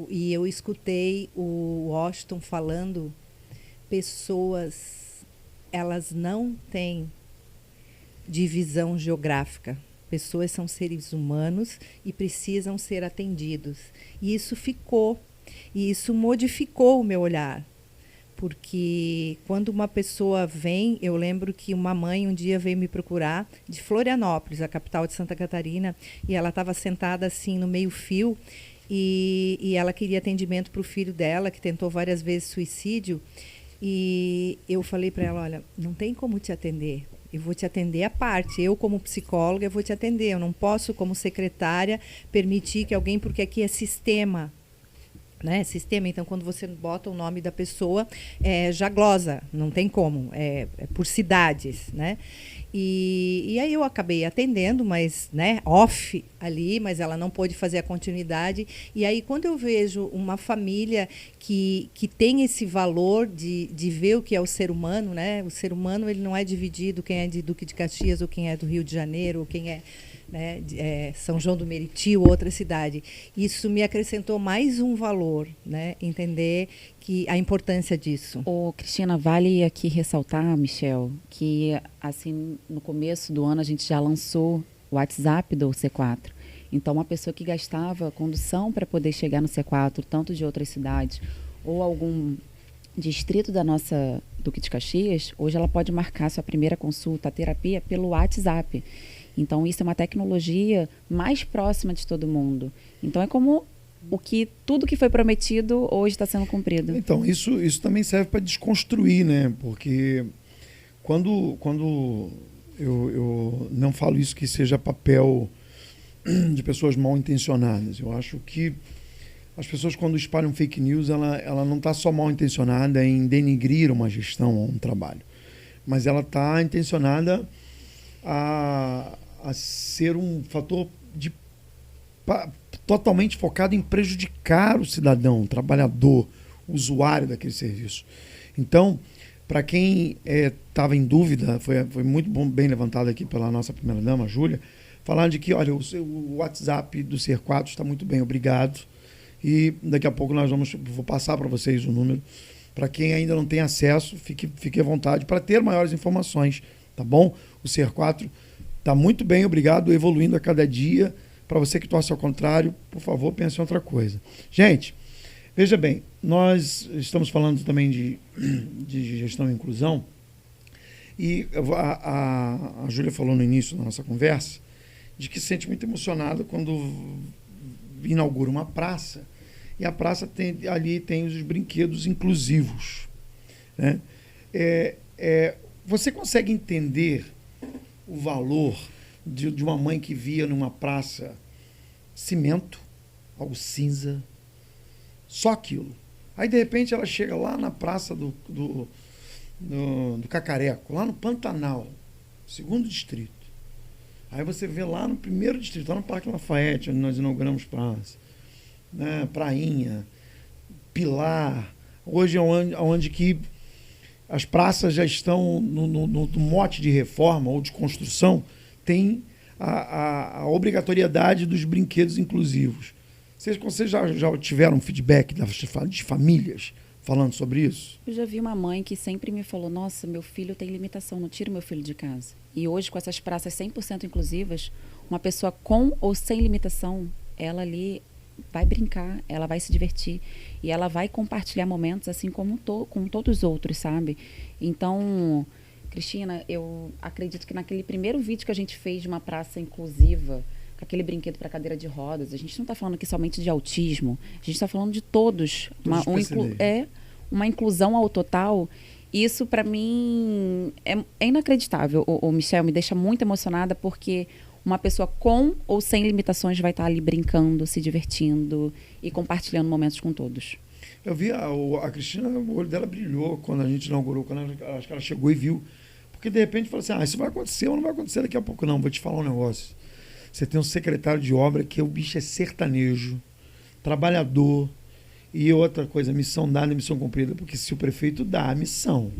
e eu escutei o Washington falando, pessoas, elas não têm divisão geográfica. Pessoas são seres humanos e precisam ser atendidos. E isso ficou. E isso modificou o meu olhar. Porque quando uma pessoa vem, eu lembro que uma mãe um dia veio me procurar de Florianópolis, a capital de Santa Catarina, e ela estava sentada assim no meio-fio e ela queria atendimento para o filho dela, que tentou várias vezes suicídio. E eu falei para ela, olha, não tem como te atender. Eu vou te atender à parte. Eu, como psicóloga, eu vou te atender. Eu não posso, como secretária, permitir que alguém, porque aqui é sistema. Né? Sistema, então, quando você bota o nome da pessoa, já glosa, não tem como, é por cidades, né? E aí eu acabei atendendo, mas, né, off ali, mas ela não pôde fazer a continuidade. E aí, quando eu vejo uma família que tem esse valor de ver o que é o ser humano, né? O ser humano, ele não é dividido, quem é de Duque de Caxias, ou quem é do Rio de Janeiro, ou quem é, né, São João do Meriti ou outra cidade. Isso me acrescentou mais um valor, né? Entender a importância disso. Cristina, vale aqui ressaltar, Michel, que assim no começo do ano a gente já lançou o WhatsApp do C4. Então, uma pessoa que gastava condução para poder chegar no C4, tanto de outras cidades ou algum distrito da nossa Duque de Caxias, hoje ela pode marcar sua primeira consulta, a terapia, pelo WhatsApp. Então, isso é uma tecnologia mais próxima de todo mundo. Então, é como tudo que foi prometido hoje está sendo cumprido. Então, isso também serve para desconstruir, né? Porque quando eu não falo isso que seja papel de pessoas mal intencionadas. Eu acho que as pessoas, quando espalham fake news, ela não está só mal intencionada em denigrir uma gestão ou um trabalho, mas ela está intencionada a ser um fator totalmente focado em prejudicar o cidadão, o trabalhador, o usuário daquele serviço. Então, para quem estava em dúvida, foi muito bem levantado aqui pela nossa primeira-dama, a Júlia, falando de que, olha, o WhatsApp do Ser4 está muito bem, obrigado. E daqui a pouco vou passar para vocês o número. Para quem ainda não tem acesso, fique à vontade para ter maiores informações, tá bom? O Ser4 está muito bem, obrigado, evoluindo a cada dia. Para você que torce ao contrário, por favor, pense em outra coisa. Gente, veja bem, nós estamos falando também de gestão e inclusão, e a Júlia falou no início da nossa conversa de que se sente muito emocionada quando inaugura uma praça, e a praça ali tem os brinquedos inclusivos, né? Você consegue entender o valor de uma mãe que via numa praça cimento, algo cinza, só aquilo. Aí, de repente, ela chega lá na praça do Cacareco, lá no Pantanal, segundo distrito. Aí você vê lá no primeiro distrito, lá no Parque Lafayette, onde nós inauguramos praça, né? Prainha, Pilar, hoje é onde que as praças já estão no mote de reforma ou de construção, tem a obrigatoriedade dos brinquedos inclusivos. Vocês já tiveram feedback de famílias falando sobre isso? Eu já vi uma mãe que sempre me falou, nossa, meu filho tem limitação, não tiro meu filho de casa. E hoje, com essas praças 100% inclusivas, uma pessoa com ou sem limitação, ela ali vai brincar, ela vai se divertir e ela vai compartilhar momentos assim como com todos os outros, sabe? Então, Cristina, eu acredito que naquele primeiro vídeo que a gente fez de uma praça inclusiva, com aquele brinquedo para cadeira de rodas, a gente não está falando aqui somente de autismo, a gente está falando de todos. Uma inclusão ao total. Isso, para mim, é inacreditável. O Michel me deixa muito emocionada porque uma pessoa com ou sem limitações vai estar ali brincando, se divertindo e compartilhando momentos com todos. Eu vi a Cristina, o olho dela brilhou quando a gente inaugurou, acho que ela chegou e viu. Porque, de repente, falou assim, isso vai acontecer ou não vai acontecer daqui a pouco, não. Vou te falar um negócio. Você tem um secretário de obra que o bicho é sertanejo, trabalhador, e outra coisa, missão dada, missão cumprida, porque se o prefeito dá a missão,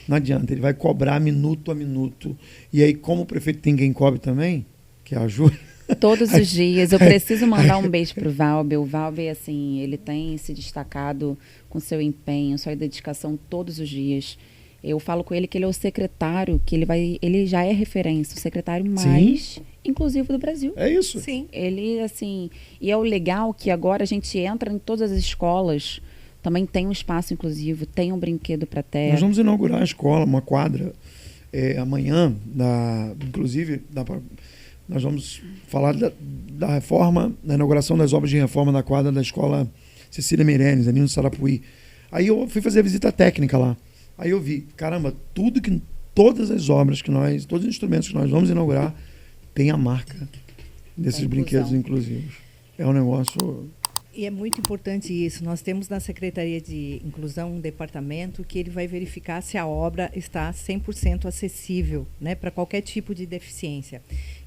não adianta, ele vai cobrar minuto a minuto. E aí, como o prefeito tem quem cobre também, que é a Júlia. Todos os dias. Eu preciso mandar um beijo pro Valber. O Valber, assim, ele tem se destacado com seu empenho, sua dedicação todos os dias. Eu falo com ele que ele é o secretário, que ele já é referência, o secretário mais inclusivo do Brasil. É isso. Sim. Ele, assim, e é o legal que agora a gente entra em todas as escolas, também tem um espaço inclusivo, tem um brinquedo para terra. Nós vamos inaugurar a escola, uma quadra, amanhã, inclusive, nós vamos falar da reforma, da inauguração das obras de reforma da quadra da escola Cecília Meirelles, ali no Sarapuí. Aí eu fui fazer a visita técnica lá. Aí eu vi, caramba, todas as obras todos os instrumentos que nós vamos inaugurar tem a marca desses brinquedos inclusivos. É um negócio... E é muito importante isso. Nós temos na Secretaria de Inclusão um departamento que ele vai verificar se a obra está 100% acessível, né, para qualquer tipo de deficiência.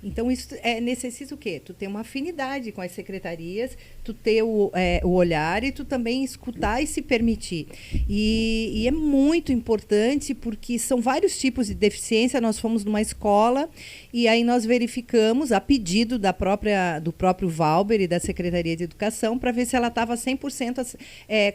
Então, isso necessita o quê? Tu ter uma afinidade com as secretarias, tu ter o olhar e tu também escutar e se permitir. E é muito importante porque são vários tipos de deficiência. Nós fomos numa escola e aí nós verificamos, a pedido do próprio Valber e da Secretaria de Educação, para ver se ela estava 100%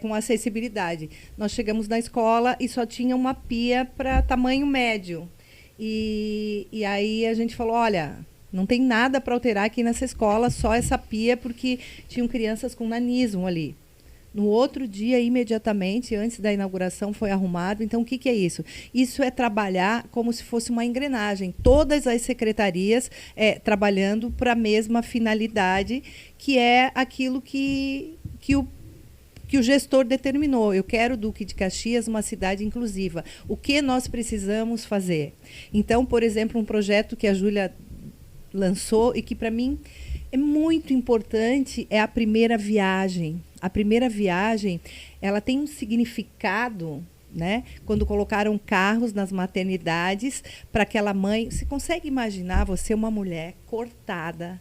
com acessibilidade. Nós chegamos na escola e só tinha uma pia para tamanho médio. E aí a gente falou, olha, não tem nada para alterar aqui nessa escola, só essa pia, porque tinham crianças com nanismo ali. No outro dia, imediatamente, antes da inauguração, foi arrumado. Então, o que é isso? Isso é trabalhar como se fosse uma engrenagem. Todas as secretarias trabalhando para a mesma finalidade, que é aquilo que o gestor determinou. Eu quero, Duque de Caxias, uma cidade inclusiva. O que nós precisamos fazer? Então, por exemplo, um projeto que a Júlia lançou e que, para mim, é muito importante, é a primeira viagem. A primeira viagem, ela tem um significado, né? Quando colocaram carros nas maternidades para aquela mãe... Você consegue imaginar você, uma mulher cortada,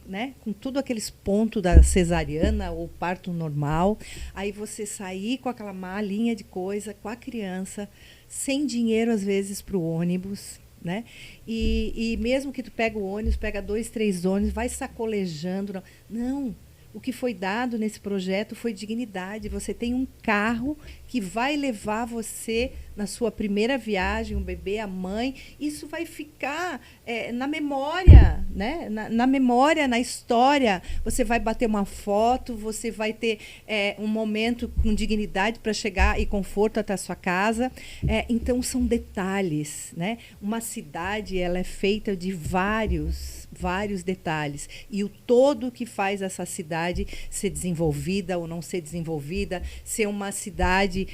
né, com tudo aqueles pontos da cesariana ou parto normal, aí você sair com aquela malinha de coisa, com a criança, sem dinheiro, às vezes, para o ônibus, né? E mesmo que tu pega o ônibus, pega 2, 3 ônibus, vai sacolejando. Não. O que foi dado nesse projeto foi dignidade. Você tem um carro que vai levar você na sua primeira viagem, o bebê, a mãe. Isso vai ficar na memória, né? Na memória, na história. Você vai bater uma foto, você vai ter um momento com dignidade para chegar e conforto até a sua casa. Então, são detalhes, né? Uma cidade, ela é feita de vários detalhes. E o todo que faz essa cidade ser desenvolvida ou não ser desenvolvida, ser uma cidade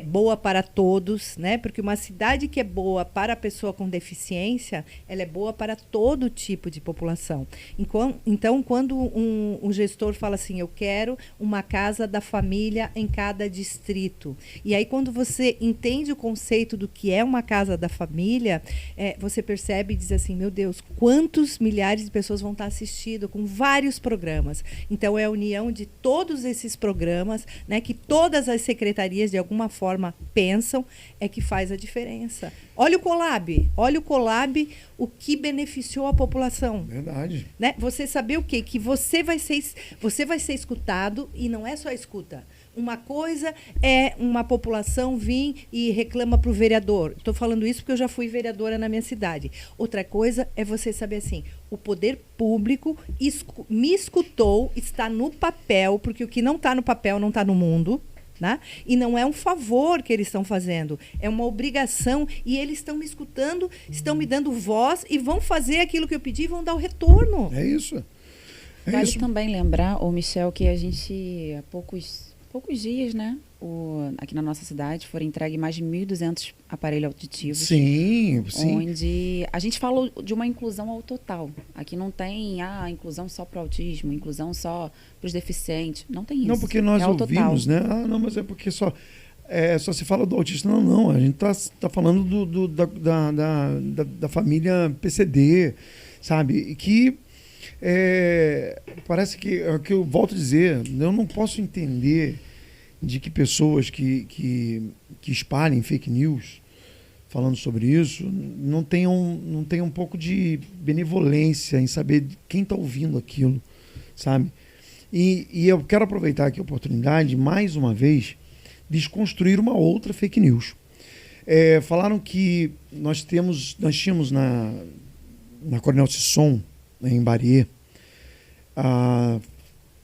boa para todos, né? Porque uma cidade que é boa para a pessoa com deficiência, ela é boa para todo tipo de população. Então, quando um gestor fala assim, eu quero uma casa da família em cada distrito. E aí, quando você entende o conceito do que é uma casa da família, você percebe e diz assim, meu Deus, quantos milhares de pessoas vão estar assistindo com vários programas. Então, é a união de todos esses programas, né, que todas as secretarias, de alguma forma, pensam, que faz a diferença. Olha o Colab, o que beneficiou a população. Verdade. Né? Você saber o quê? Que você vai ser escutado, e não é só escuta. Uma coisa é uma população vir e reclama para o vereador. Estou falando isso porque eu já fui vereadora na minha cidade. Outra coisa é você saber assim, o poder público me escutou, está no papel, porque o que não está no papel não está no mundo. Né? E não é um favor que eles estão fazendo, é uma obrigação, e eles estão me escutando, estão me dando voz e vão fazer aquilo que eu pedi e vão dar o retorno. É isso. Vale também lembrar, Michel, que a gente, há poucos dias, né, aqui na nossa cidade, foram entregues mais de 1.200 aparelhos auditivos. Sim. Onde a gente falou de uma inclusão ao total. Aqui não tem inclusão só para o autismo, inclusão só para os deficientes. Não tem isso. Não, porque nós ouvimos, né? Não, mas é porque só se fala do autista. Não. A gente tá falando da família PCD, sabe? E que parece que eu volto a dizer, eu não posso entender de que pessoas que espalhem fake news falando sobre isso não tenham um pouco de benevolência em saber quem está ouvindo aquilo, sabe? E eu quero aproveitar aqui a oportunidade, mais uma vez, desconstruir uma outra fake news. Falaram que nós tínhamos na Coronel Sisson, em Bariê, a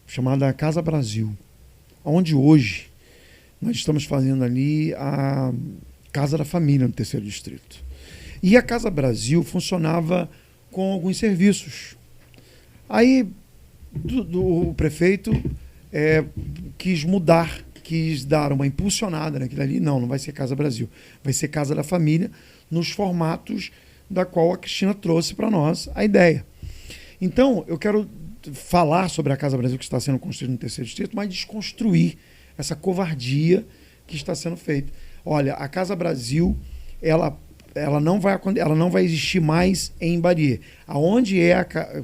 chamada Casa Brasil, onde hoje nós estamos fazendo ali a Casa da Família no 3º Distrito. E a Casa Brasil funcionava com alguns serviços. Aí o prefeito quis dar uma impulsionada naquilo ali. Não vai ser Casa Brasil, vai ser Casa da Família, nos formatos da qual a Cristina trouxe para nós a ideia. Então, eu quero falar sobre a Casa Brasil que está sendo construída no 3º Distrito, mas desconstruir essa covardia que está sendo feita. Olha, a Casa Brasil, ela não vai existir mais em Bariê. Aonde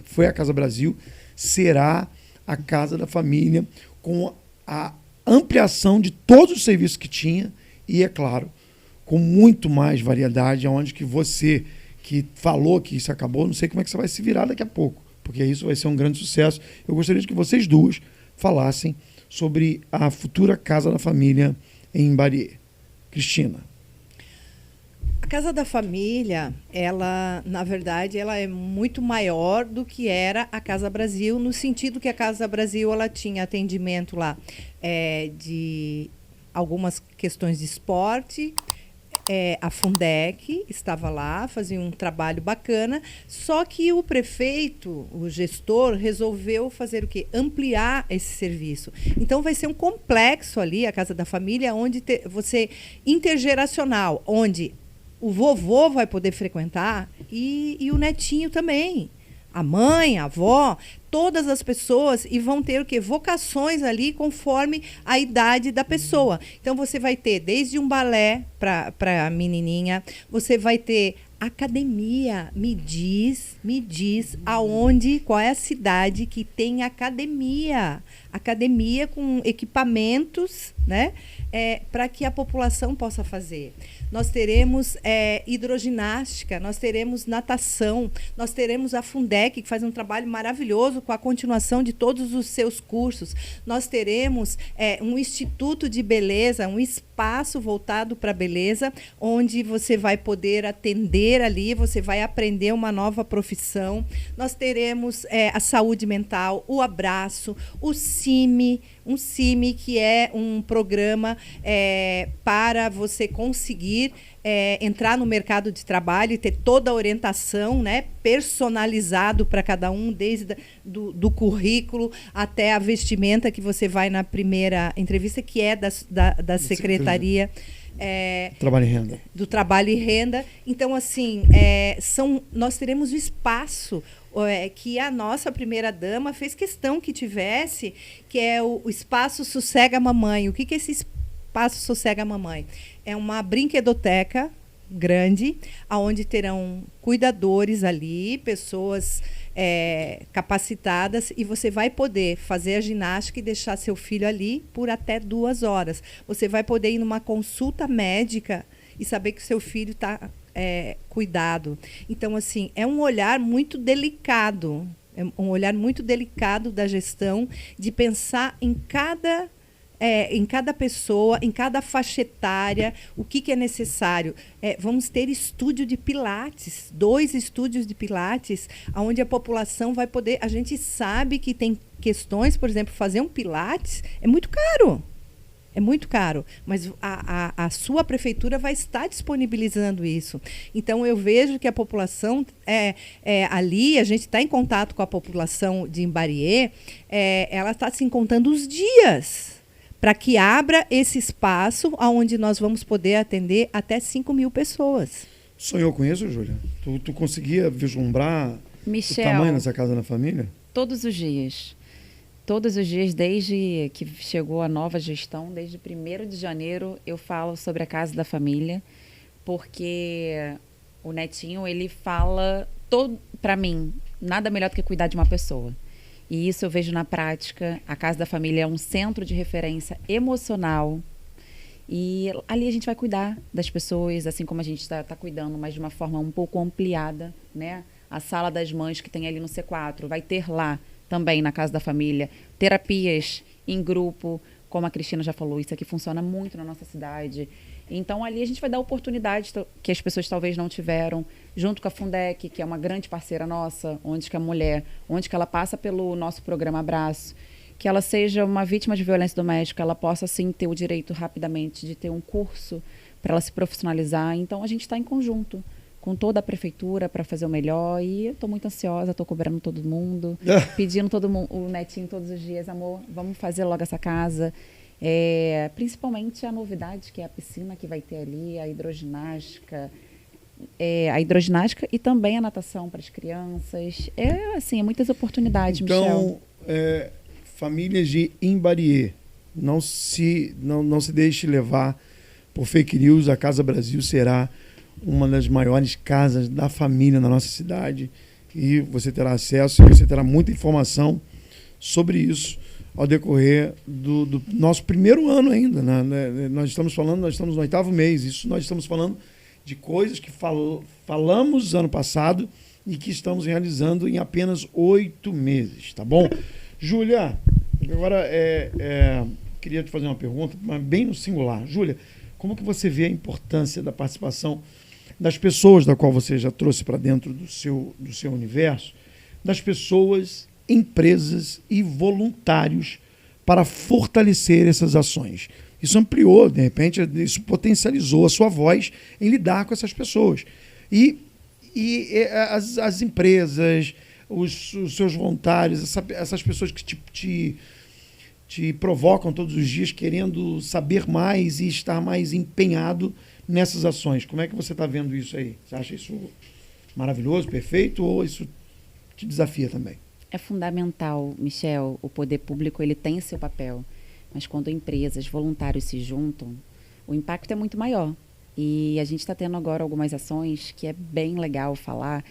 foi a Casa Brasil, será a Casa da Família, com a ampliação de todos os serviços que tinha e, é claro, com muito mais variedade, onde que você que falou que isso acabou, não sei como é que você vai se virar daqui a pouco, porque isso vai ser um grande sucesso. Eu gostaria de que vocês duas falassem sobre a futura Casa da Família em Bariê. Cristina. A Casa da Família, ela, na verdade, ela é muito maior do que era a Casa Brasil, no sentido que a Casa Brasil ela tinha atendimento lá de algumas questões de esporte. A Fundec estava lá, fazia um trabalho bacana, só que o prefeito, o gestor, resolveu fazer o quê? Ampliar esse serviço. Então, vai ser um complexo ali, a Casa da Família, onde você intergeracional, onde o vovô vai poder frequentar e o netinho também. A mãe, a avó, todas as pessoas, e vão ter o quê? Vocações ali conforme a idade da pessoa. Então, você vai ter desde um balé para a menininha, você vai ter academia. Me diz aonde, qual é a cidade que tem academia. Academia com equipamentos, né? Para que a população possa fazer. Nós teremos hidroginástica, nós teremos natação, nós teremos a Fundec, que faz um trabalho maravilhoso com a continuação de todos os seus cursos. Nós teremos um instituto de beleza, um espaço voltado para a beleza, onde você vai poder atender ali, você vai aprender uma nova profissão. Nós teremos a saúde mental, o abraço, o CIMI, que é um programa para você conseguir entrar no mercado de trabalho e ter toda a orientação, né, personalizado para cada um, desde do currículo até a vestimenta que você vai na primeira entrevista, que é da Secretaria Trabalho e Renda. Do Trabalho e Renda. Então, assim, nós teremos o espaço que a nossa primeira-dama fez questão que tivesse, que é o Espaço Sossega Mamãe. O que é esse Espaço Sossega Mamãe? É uma brinquedoteca grande, onde terão cuidadores ali, pessoas capacitadas, e você vai poder fazer a ginástica e deixar seu filho ali por até 2 horas. Você vai poder ir numa consulta médica e saber que seu filho está cuidado. Então, assim, é um olhar muito delicado, da gestão, de pensar em cada pessoa, em cada faixa etária, o que é necessário. Vamos ter estúdio de pilates, 2 estúdios de pilates, onde a população vai poder... A gente sabe que tem questões, por exemplo, fazer um pilates é muito caro. É muito caro, mas a sua prefeitura vai estar disponibilizando isso. Então, eu vejo que a população ali, a gente está em contato com a população de Imbariê, ela está se contando os dias para que abra esse espaço onde nós vamos poder atender até 5.000 pessoas. Sonhou com isso, Júlia? Tu conseguia vislumbrar Michel, o tamanho dessa Casa da Família? Todos os dias. Todos os dias, desde que chegou a nova gestão, desde 1º de janeiro, eu falo sobre a Casa da Família, porque o Netinho, ele fala, para mim, nada melhor do que cuidar de uma pessoa. E isso eu vejo na prática. A Casa da Família é um centro de referência emocional. E ali a gente vai cuidar das pessoas, assim como a gente está cuidando, mas de uma forma um pouco ampliada, né? A Sala das Mães que tem ali no C4, vai ter lá também na Casa da Família terapias em grupo, como a Cristina já falou, isso aqui funciona muito na nossa cidade. Então, ali a gente vai dar oportunidades que as pessoas talvez não tiveram, junto com a Fundec, que é uma grande parceira nossa, onde que a mulher, onde que ela passa pelo nosso programa Abraço, que ela seja uma vítima de violência doméstica, ela possa, sim, ter o direito rapidamente de ter um curso para ela se profissionalizar. Então, a gente está em conjunto com toda a prefeitura para fazer o melhor e eu estou muito ansiosa, estou cobrando todo mundo, pedindo todo mundo, o netinho todos os dias, amor, vamos fazer logo essa casa. Principalmente a novidade, que é a piscina que vai ter ali, a hidroginástica e também a natação para as crianças. Assim, muitas oportunidades, então, Michel. Famílias de Imbariê, não se deixe levar por fake news. A Casa Brasil será uma das maiores casas da família na nossa cidade e você terá acesso e você terá muita informação sobre isso ao decorrer do nosso primeiro ano ainda, né? Nós estamos no 8º mês, isso nós estamos falando de coisas que falamos ano passado e que estamos realizando em apenas 8 meses, tá bom? Júlia, agora queria te fazer uma pergunta, mas bem no singular. Júlia, como que você vê a importância da participação das pessoas, da qual você já trouxe para dentro do seu universo, das pessoas, empresas e voluntários para fortalecer essas ações? Isso ampliou, de repente, isso potencializou a sua voz em lidar com essas pessoas. E as empresas, os seus voluntários, essas pessoas que te provocam todos os dias querendo saber mais e estar mais empenhado nessas ações. Como é que você está vendo isso aí? Você acha isso maravilhoso, perfeito, ou isso te desafia também? É fundamental, Michel, o poder público ele tem seu papel, mas quando empresas, voluntários se juntam, o impacto é muito maior. E a gente está tendo agora algumas ações que é bem legal falar.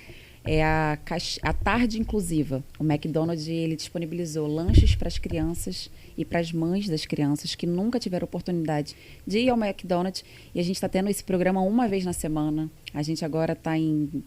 É a Tarde Inclusiva. O McDonald's ele disponibilizou lanches para as crianças e para as mães das crianças que nunca tiveram oportunidade de ir ao McDonald's. E a gente está tendo esse programa uma vez na semana. A gente agora está em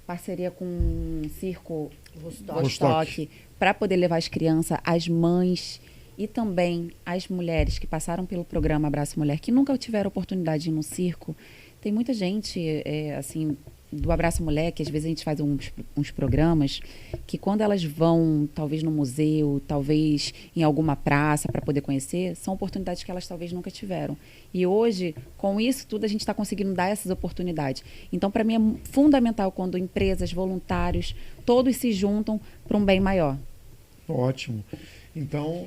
parceria com o Circo Vostok para poder levar as crianças, as mães e também as mulheres que passaram pelo programa Abraço Mulher, que nunca tiveram oportunidade de ir no circo. Tem muita gente, assim, do Abraço Mulher, que às vezes a gente faz uns programas que quando elas vão, talvez no museu, talvez em alguma praça para poder conhecer, são oportunidades que elas talvez nunca tiveram. E hoje, com isso tudo, a gente está conseguindo dar essas oportunidades. Então, para mim, é fundamental quando empresas, voluntários, todos se juntam para um bem maior. Ótimo. Então,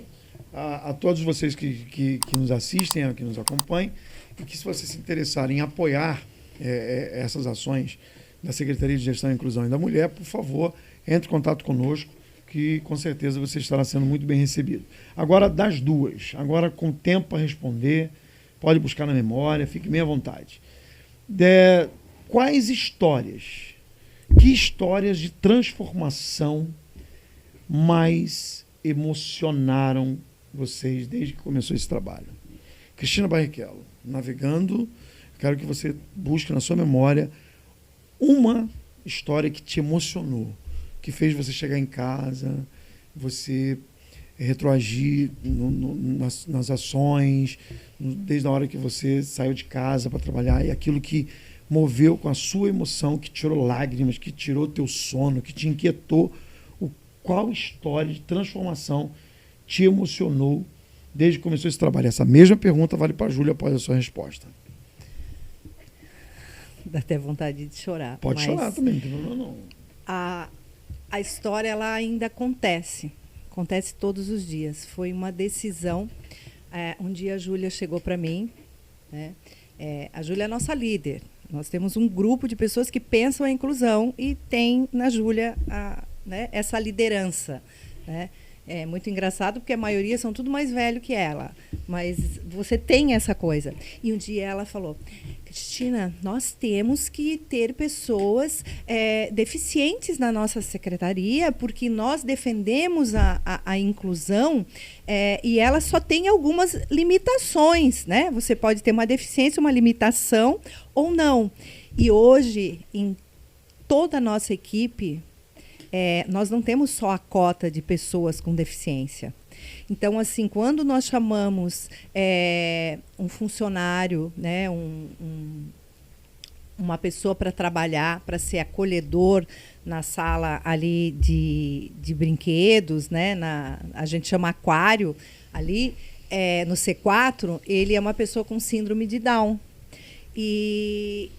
a todos vocês que nos assistem, que nos acompanham, e que se vocês se interessarem em apoiar essas ações da Secretaria de Gestão e Inclusão e da Mulher, por favor, entre em contato conosco, que com certeza você estará sendo muito bem recebido. Agora, das duas, agora com tempo para responder, pode buscar na memória, fique bem à vontade. Quais histórias, que histórias de transformação mais emocionaram vocês desde que começou esse trabalho? Cristina Barrichello, navegando, quero que você busque na sua memória uma história que te emocionou, que fez você chegar em casa, você retroagir nas ações, desde a hora que você saiu de casa para trabalhar, e aquilo que moveu com a sua emoção, que tirou lágrimas, que tirou teu sono, que te inquietou. Qual história de transformação te emocionou desde que começou esse trabalho? Essa mesma pergunta vale para a Júlia após a sua resposta. Dá até vontade de chorar. Pode chorar também, não tem problema não. A história ela ainda acontece todos os dias. Foi uma decisão. Um dia a Júlia chegou para mim, né? A Júlia é nossa líder. Nós temos um grupo de pessoas que pensam a inclusão e tem na Júlia né, essa liderança, né? É muito engraçado porque a maioria são tudo mais velho que ela, mas você tem essa coisa. E um dia ela falou: Cristina, nós temos que ter pessoas deficientes na nossa secretaria, porque nós defendemos a inclusão e ela só tem algumas limitações, né? Você pode ter uma deficiência, uma limitação ou não. E hoje, em toda a nossa equipe, nós não temos só a cota de pessoas com deficiência. Então, assim, quando nós chamamos um funcionário, né, uma pessoa para trabalhar, para ser acolhedor na sala ali de brinquedos, né, a gente chama aquário ali, no C4, ele é uma pessoa com síndrome de Down. E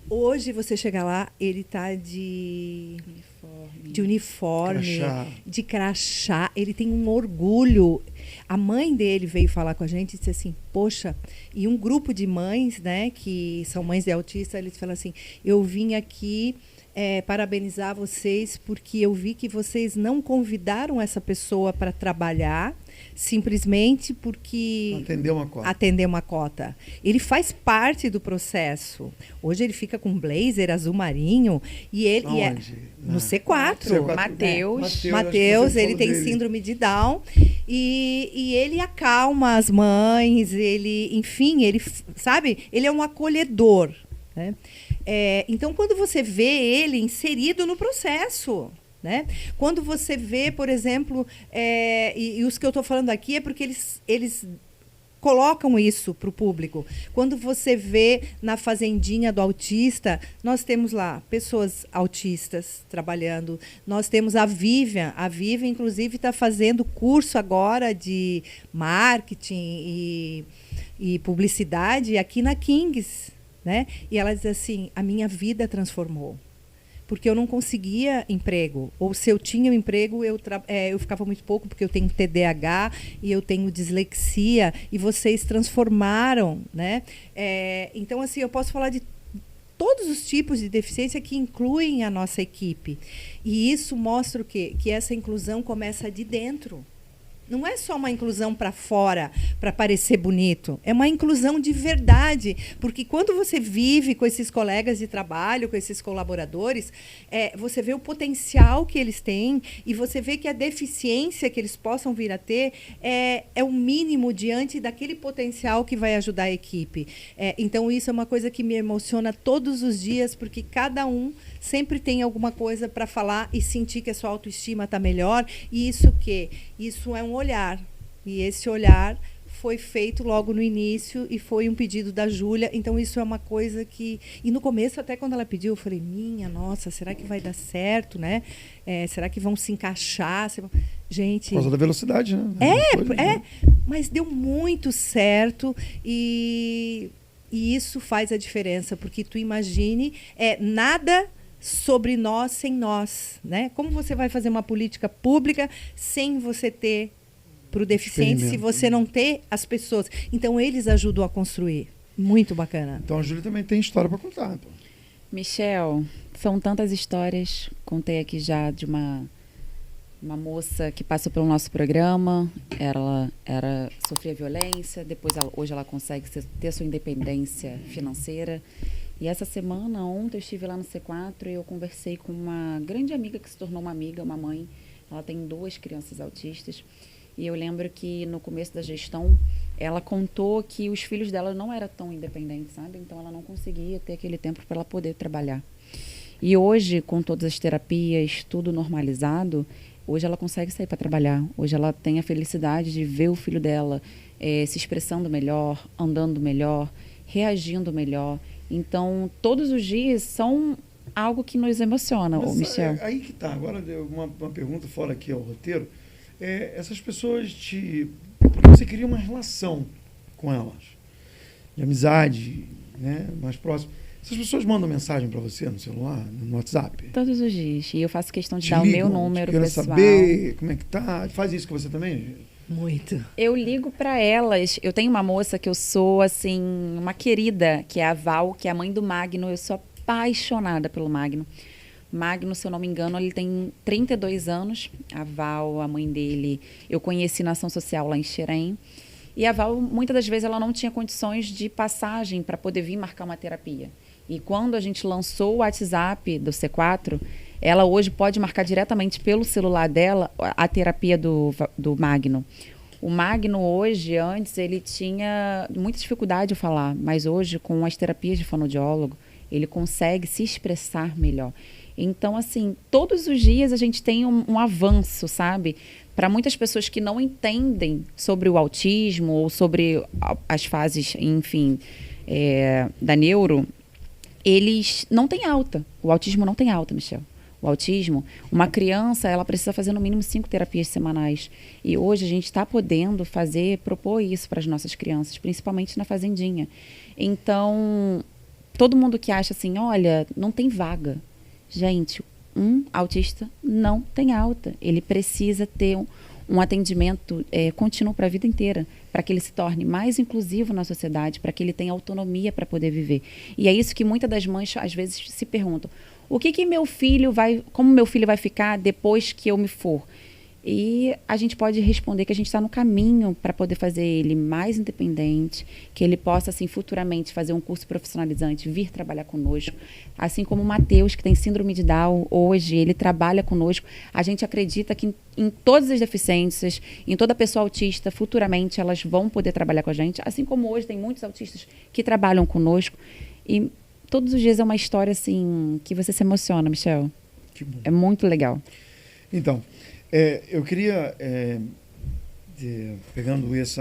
hoje você chega lá, ele está de uniforme, de crachá, ele tem um orgulho. A mãe dele veio falar com a gente e disse assim, poxa, e um grupo de mães, né, que são mães de autista, eles falam assim, eu vim aqui parabenizar vocês porque eu vi que vocês não convidaram essa pessoa para trabalhar simplesmente porque atender uma cota. Ele faz parte do processo. Hoje ele fica com blazer azul marinho e ele no C4. Matheus, ele tem síndrome de Down e ele acalma as mães, enfim, ele sabe, ele é um acolhedor, né? Então, quando você vê ele inserido no processo, né? Quando você vê, por exemplo, e os que eu estou falando aqui é porque eles colocam isso para o público. Quando você vê na fazendinha do autista, nós temos lá pessoas autistas trabalhando, nós temos a Vivian, inclusive está fazendo curso agora de marketing e publicidade aqui na Kings, né? E ela diz assim, a minha vida transformou. Porque eu não conseguia emprego. Ou se eu tinha um emprego, eu ficava muito pouco, porque eu tenho TDAH e eu tenho dislexia, e vocês transformaram, né? Então, assim, eu posso falar de todos os tipos de deficiência que incluem a nossa equipe. E isso mostra o quê? Que essa inclusão começa de dentro. Não é só uma inclusão para fora, para parecer bonito. É uma inclusão de verdade. Porque quando você vive com esses colegas de trabalho, com esses colaboradores, você vê o potencial que eles têm e você vê que a deficiência que eles possam vir a ter é o mínimo diante daquele potencial que vai ajudar a equipe. Então, isso é uma coisa que me emociona todos os dias, porque cada um sempre tem alguma coisa para falar e sentir que a sua autoestima está melhor. E isso é um olhar. E esse olhar foi feito logo no início e foi um pedido da Júlia. Então, isso é uma coisa que... E no começo, até quando ela pediu, eu falei, minha nossa, será que vai dar certo, né? Será que vão se encaixar? Gente... Por causa da velocidade, né? Mas deu muito certo e isso faz a diferença, porque tu imagine, nada sobre nós sem nós, né? Como você vai fazer uma política pública sem você ter para o deficiente, se você não ter as pessoas? Então, eles ajudam a construir. Muito bacana. Então, a Júlia também tem história para contar. Então. Michel, são tantas histórias. Contei aqui já de uma moça que passou pelo nosso programa. Ela sofria violência, depois hoje ela consegue ter sua independência financeira. E essa semana, ontem, eu estive lá no C4 e eu conversei com uma grande amiga que se tornou uma amiga, uma mãe. Ela tem 2 crianças autistas. E eu lembro que no começo da gestão, ela contou que os filhos dela não eram tão independentes, sabe? Então, ela não conseguia ter aquele tempo para ela poder trabalhar. E hoje, com todas as terapias, tudo normalizado, hoje ela consegue sair para trabalhar. Hoje ela tem a felicidade de ver o filho dela se expressando melhor, andando melhor, reagindo melhor. Então, todos os dias são algo que nos emociona, Michel. Aí que tá. Agora, uma pergunta fora aqui ao roteiro. Essas pessoas porque você cria uma relação com elas, de amizade, né, mais próximo. Essas pessoas mandam mensagem para você no celular, no WhatsApp? Todos os dias. E eu faço questão de dar o meu número pessoal. Saber como é que tá. Faz isso com você também? Muito. Eu ligo para elas. Eu tenho uma moça que eu sou, assim, uma querida, que é a Val, que é a mãe do Magno. Eu sou apaixonada pelo Magno. Magno, se eu não me engano, ele tem 32 anos. A Val, a mãe dele, eu conheci na ação social lá em Xerém. E a Val, muitas das vezes, ela não tinha condições de passagem para poder vir marcar uma terapia. E quando a gente lançou o WhatsApp do C4, ela hoje pode marcar diretamente pelo celular dela a terapia do Magno. O Magno hoje, antes, ele tinha muita dificuldade de falar, mas hoje, com as terapias de fonoaudiólogo, ele consegue se expressar melhor. Então, assim, todos os dias a gente tem um avanço, sabe? para muitas pessoas que não entendem sobre o autismo ou sobre as fases, enfim, da neuro, eles não têm alta. O autismo não tem alta, Michel. O autismo, uma criança, ela precisa fazer no mínimo 5 terapias semanais. E hoje a gente está podendo propor isso para as nossas crianças, principalmente na fazendinha. Então, todo mundo que acha assim, olha, não tem vaga. Gente, um autista não tem alta. Ele precisa ter um atendimento contínuo para a vida inteira, para que ele se torne mais inclusivo na sociedade, para que ele tenha autonomia para poder viver. E é isso que muitas das mães, às vezes, se perguntam. Como meu filho vai ficar depois que eu me for? E a gente pode responder que a gente está no caminho para poder fazer ele mais independente, que ele possa, assim, futuramente fazer um curso profissionalizante, vir trabalhar conosco. Assim como o Matheus, que tem síndrome de Down, hoje, ele trabalha conosco. A gente acredita que em todas as deficiências, em toda pessoa autista, futuramente elas vão poder trabalhar com a gente. Assim como hoje tem muitos autistas que trabalham conosco. E todos os dias é uma história, assim, que você se emociona, Michel. Que bom. É muito legal. Então, eu queria, pegando esse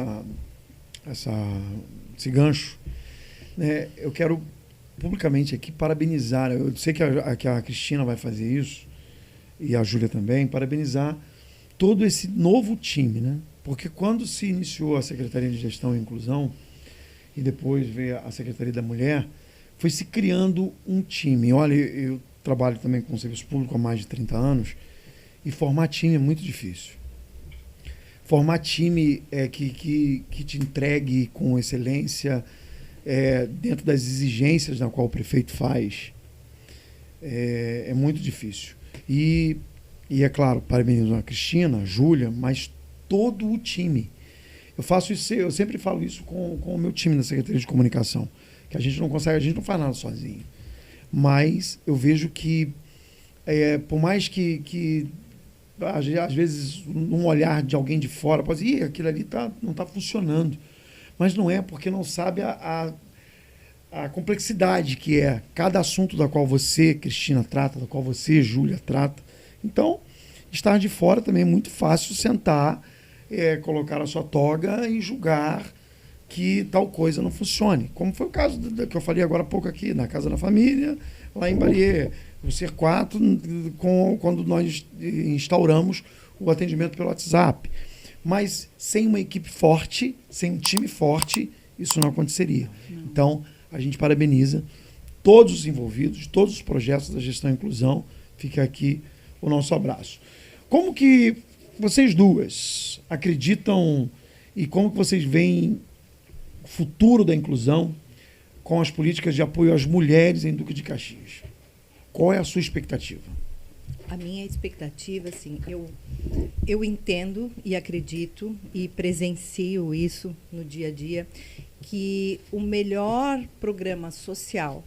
gancho, né, eu quero publicamente aqui parabenizar, eu sei que a Cristina vai fazer isso, e a Júlia também, parabenizar todo esse novo time, né? Porque quando se iniciou a Secretaria de Gestão e Inclusão, e depois veio a Secretaria da Mulher, foi se criando um time. Olha, eu trabalho também com o serviço público há mais de 30 anos, e formar time é muito difícil. Formar time que te entregue com excelência, dentro das exigências na qual o prefeito faz, é muito difícil. E é claro, parabenizo a Cristina, a Júlia, mas todo o time. Eu faço isso, eu sempre falo isso com o meu time na Secretaria de Comunicação, que a gente não consegue, a gente não faz nada sozinho. Mas eu vejo que, por mais que às vezes, num olhar de alguém de fora, pode dizer, aquilo ali não está funcionando. Mas não é, porque não sabe a complexidade que é cada assunto da qual você, Cristina, trata, da qual você, Júlia, trata. Então, estar de fora também é muito fácil sentar, colocar a sua toga e julgar que tal coisa não funcione. Como foi o caso que eu falei agora há pouco aqui, na Casa da Família, lá em Barier, o Ser 4, quando nós instauramos o atendimento pelo WhatsApp. Mas sem uma equipe forte, sem um time forte, isso não aconteceria. Não. Então, a gente parabeniza todos os envolvidos, todos os projetos da gestão e inclusão. Fica aqui o nosso abraço. Como que vocês duas acreditam e como que vocês veem o futuro da inclusão com as políticas de apoio às mulheres em Duque de Caxias? Qual é a sua expectativa? A minha expectativa, assim, eu entendo e acredito e presencio isso no dia a dia, que o melhor programa social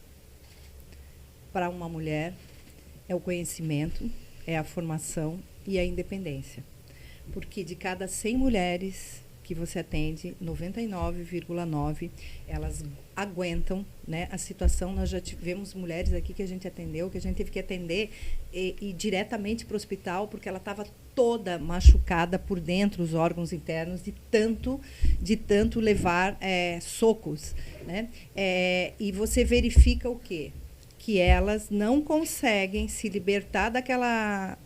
para uma mulher é o conhecimento, é a formação e a independência. Porque de cada 100 mulheres que você atende, 99,9 elas aguentam, né, a situação. Nós já tivemos mulheres aqui que a gente atendeu, que a gente teve que atender e diretamente para o hospital, porque ela estava toda machucada por dentro, os órgãos internos, de tanto levar socos, né? E você verifica o quê? Que elas não conseguem se libertar daquela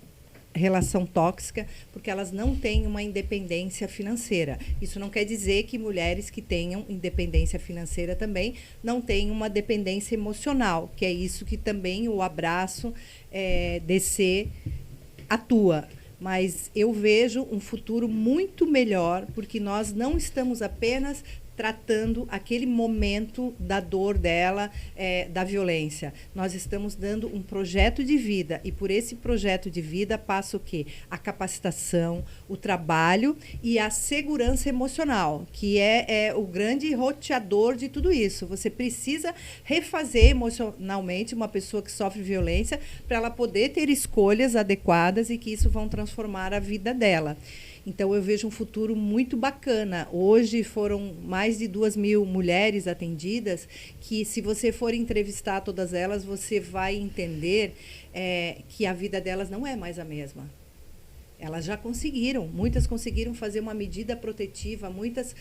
relação tóxica, porque elas não têm uma independência financeira. Isso não quer dizer que mulheres que tenham independência financeira também não tenham uma dependência emocional, que é isso que também o Abraço DC atua. Mas eu vejo um futuro muito melhor, porque nós não estamos apenas tratando aquele momento da dor dela, da violência. Nós estamos dando um projeto de vida, e por esse projeto de vida passa o quê? A capacitação, o trabalho e a segurança emocional, que é o grande roteador de tudo isso. Você precisa refazer emocionalmente uma pessoa que sofre violência para ela poder ter escolhas adequadas e que isso vão transformar a vida dela. Então, eu vejo um futuro muito bacana. Hoje foram mais de 2.000 mulheres atendidas, que se você for entrevistar todas elas, você vai entender que a vida delas não é mais a mesma. Elas já conseguiram, muitas conseguiram fazer uma medida protetiva, muitas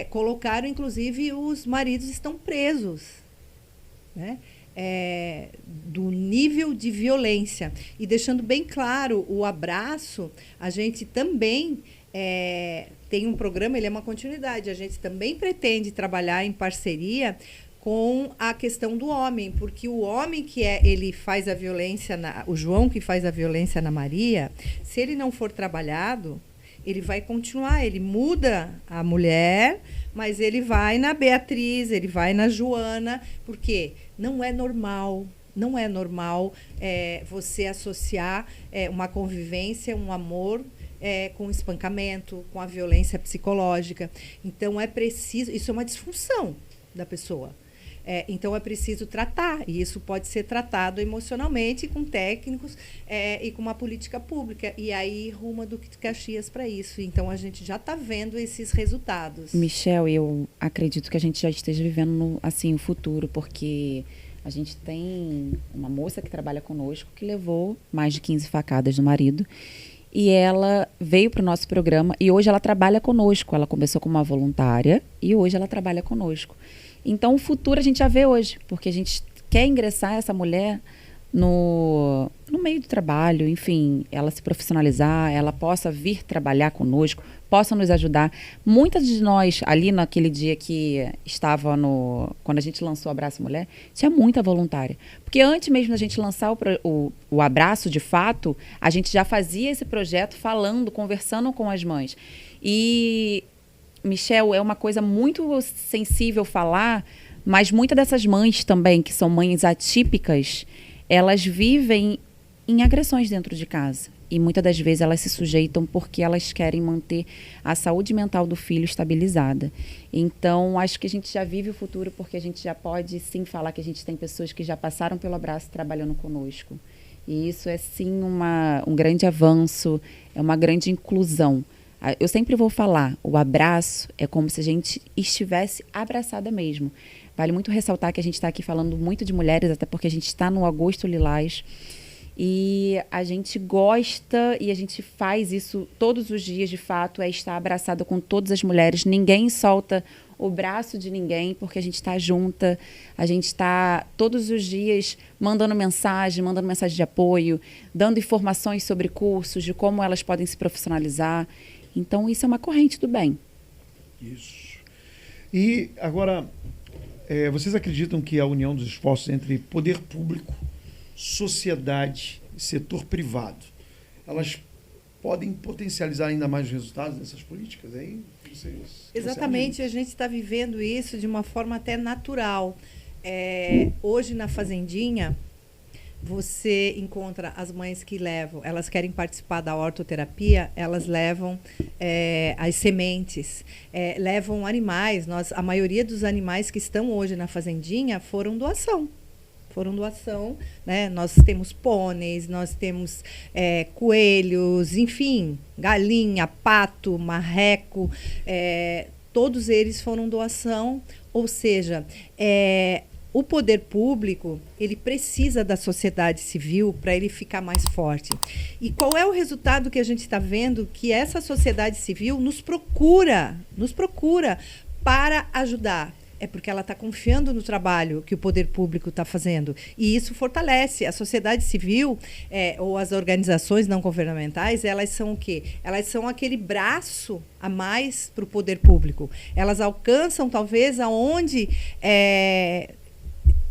colocaram, inclusive, os maridos estão presos, né? Do nível de violência. E deixando bem claro, o abraço, a gente também tem um programa, ele é uma continuidade, a gente também pretende trabalhar em parceria com a questão do homem, porque o homem ele faz a violência, o João que faz a violência na Maria, se ele não for trabalhado, ele vai continuar, ele muda a mulher, mas ele vai na Beatriz, ele vai na Joana, porque não é normal você associar uma convivência, um amor com espancamento, com a violência psicológica. Então, é preciso... Isso é uma disfunção da pessoa. Então, é preciso tratar, e isso pode ser tratado emocionalmente com técnicos e com uma política pública. E aí, rumo a Duque de Caxias para isso. Então, a gente já está vendo esses resultados. Michel, eu acredito que a gente já esteja vivendo assim, o futuro, porque a gente tem uma moça que trabalha conosco que levou mais de 15 facadas do marido. E ela veio para o nosso programa e hoje ela trabalha conosco. Ela começou como uma voluntária e hoje ela trabalha conosco. Então, o futuro a gente já vê hoje, porque a gente quer ingressar essa mulher no meio do trabalho, enfim, ela se profissionalizar, ela possa vir trabalhar conosco, possa nos ajudar. Muitas de nós, ali naquele dia que estava quando a gente lançou o Abraço Mulher, tinha muita voluntária. Porque antes mesmo da gente lançar o Abraço, de fato, a gente já fazia esse projeto falando, conversando com as mães. E, Michel, é uma coisa muito sensível falar, mas muitas dessas mães também, que são mães atípicas, elas vivem em agressões dentro de casa. E muitas das vezes elas se sujeitam porque elas querem manter a saúde mental do filho estabilizada. Então, acho que a gente já vive o futuro porque a gente já pode, sim, falar que a gente tem pessoas que já passaram pelo abraço trabalhando conosco. E isso é, sim, um grande avanço, é uma grande inclusão. Eu sempre vou falar, o abraço é como se a gente estivesse abraçada mesmo. Vale muito ressaltar que a gente está aqui falando muito de mulheres, até porque a gente está no Agosto Lilás. E a gente gosta e a gente faz isso todos os dias, de fato, estar abraçada com todas as mulheres. Ninguém solta o braço de ninguém, porque a gente está junta. A gente está todos os dias mandando mensagem de apoio, dando informações sobre cursos, de como elas podem se profissionalizar. Então, isso é uma corrente do bem. Isso. E, agora, vocês acreditam que a união dos esforços entre poder público, sociedade e setor privado, elas podem potencializar ainda mais os resultados dessas políticas? Aí, exatamente, a gente está vivendo isso de uma forma até natural. Hoje, na Fazendinha, você encontra as mães que elas querem participar da hortoterapia, elas levam as sementes, levam animais. A maioria dos animais que estão hoje na Fazendinha foram doação, né? Nós temos pôneis, nós temos coelhos, enfim, galinha, pato, marreco, todos eles foram doação, ou seja, o poder público, ele precisa da sociedade civil para ele ficar mais forte. E qual é o resultado que a gente está vendo? Que essa sociedade civil nos procura para ajudar. É porque ela está confiando no trabalho que o poder público está fazendo. E isso fortalece. A sociedade civil, ou as organizações não governamentais, elas são o quê? Elas são aquele braço a mais para o poder público. Elas alcançam, talvez, aonde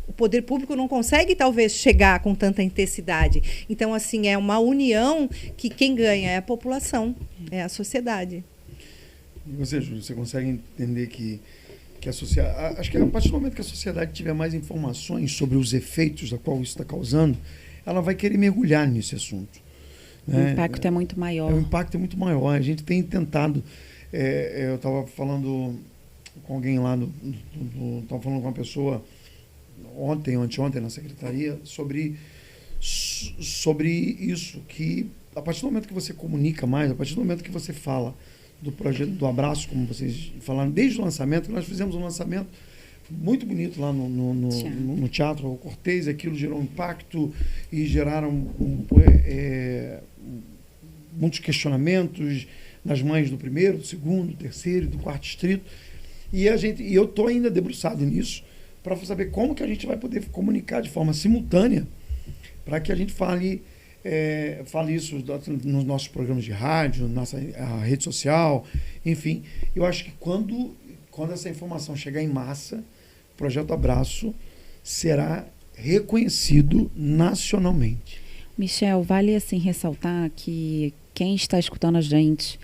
o poder público não consegue, talvez, chegar com tanta intensidade. Então, assim, é uma união que quem ganha é a população, é a sociedade. E você, Júlio, você consegue entender que a sociedade... Acho que a partir do momento que a sociedade tiver mais informações sobre os efeitos da qual isso está causando, ela vai querer mergulhar nesse assunto. Né? O impacto é muito maior. O impacto é muito maior. A gente tem tentado... eu estava falando com alguém lá, estava falando com uma pessoa anteontem na secretaria, sobre isso, que a partir do momento que você comunica mais, a partir do momento que você fala do projeto do Abraço, como vocês falaram, desde o lançamento, nós fizemos um lançamento muito bonito lá no Teatro Cortez, aquilo gerou um impacto e geraram muitos questionamentos nas mães do primeiro, do segundo, do terceiro e do quarto distrito. E eu estou ainda debruçado nisso para saber como que a gente vai poder comunicar de forma simultânea para que a gente fale isso nos nossos programas de rádio, a rede social, enfim. Eu acho que quando essa informação chegar em massa, o Projeto Abraço será reconhecido nacionalmente. Michel, vale assim ressaltar que quem está escutando a gente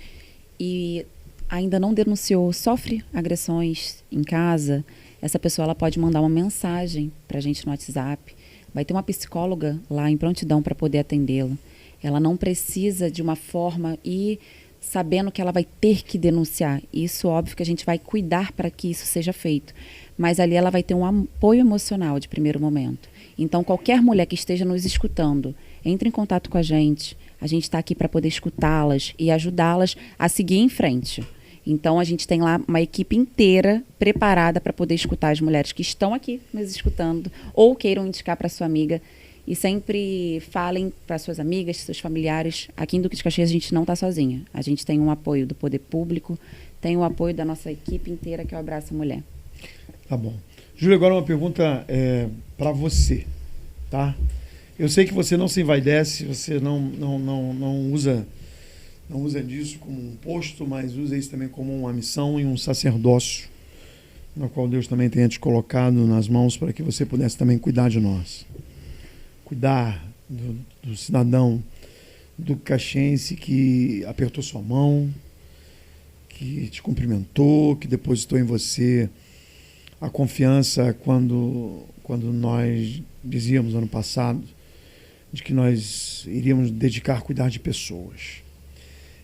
e ainda não denunciou, sofre agressões em casa, essa pessoa ela pode mandar uma mensagem para a gente no WhatsApp. Vai ter uma psicóloga lá em prontidão para poder atendê-la. Ela não precisa de uma forma e sabendo que ela vai ter que denunciar. Isso, óbvio, que a gente vai cuidar para que isso seja feito. Mas ali ela vai ter um apoio emocional de primeiro momento. Então, qualquer mulher que esteja nos escutando, entre em contato com a gente. A gente está aqui para poder escutá-las e ajudá-las a seguir em frente. Então, a gente tem lá uma equipe inteira preparada para poder escutar as mulheres que estão aqui nos escutando ou queiram indicar para sua amiga. E sempre falem para suas amigas, seus familiares. Aqui em Duque de Caxias a gente não está sozinha. A gente tem um apoio do poder público, tem o apoio da nossa equipe inteira, que é o Abraça Mulher. Tá bom. Júlia, agora uma pergunta para você, tá? Eu sei que você não se envaidece, você não usa disso como um posto, mas usa isso também como uma missão e um sacerdócio, na qual Deus também tenha te colocado nas mãos para que você pudesse também cuidar de nós. Cuidar do cidadão do caxiense que apertou sua mão, que te cumprimentou, que depositou em você a confiança quando nós dizíamos ano passado de que nós iríamos dedicar a cuidar de pessoas.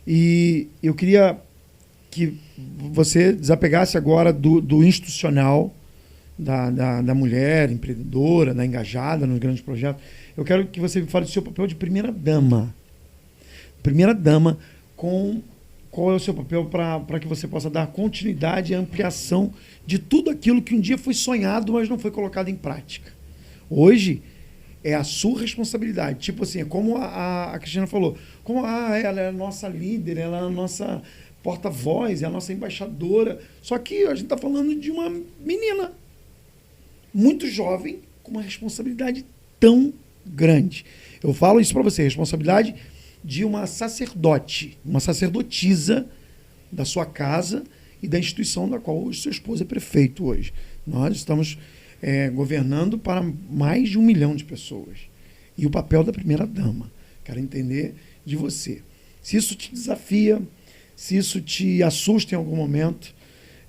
E eu queria que você desapegasse agora do institucional, da mulher empreendedora, da engajada nos grandes projetos. Eu quero que você me fale do seu papel de primeira-dama. Primeira-dama, qual é o seu papel para que você possa dar continuidade e ampliação de tudo aquilo que um dia foi sonhado, mas não foi colocado em prática. Hoje é a sua responsabilidade. Tipo assim, como a Cristina falou, como ela é a nossa líder, ela é a nossa porta-voz, é a nossa embaixadora. Só que a gente está falando de uma menina muito jovem, com uma responsabilidade tão grande. Eu falo isso para você, responsabilidade de uma sacerdote, uma sacerdotisa da sua casa e da instituição da qual o seu esposo é prefeito hoje. Nós estamos governando para mais de 1 milhão de pessoas. E o papel da primeira-dama. Quero entender de você. Se isso te desafia, se isso te assusta em algum momento,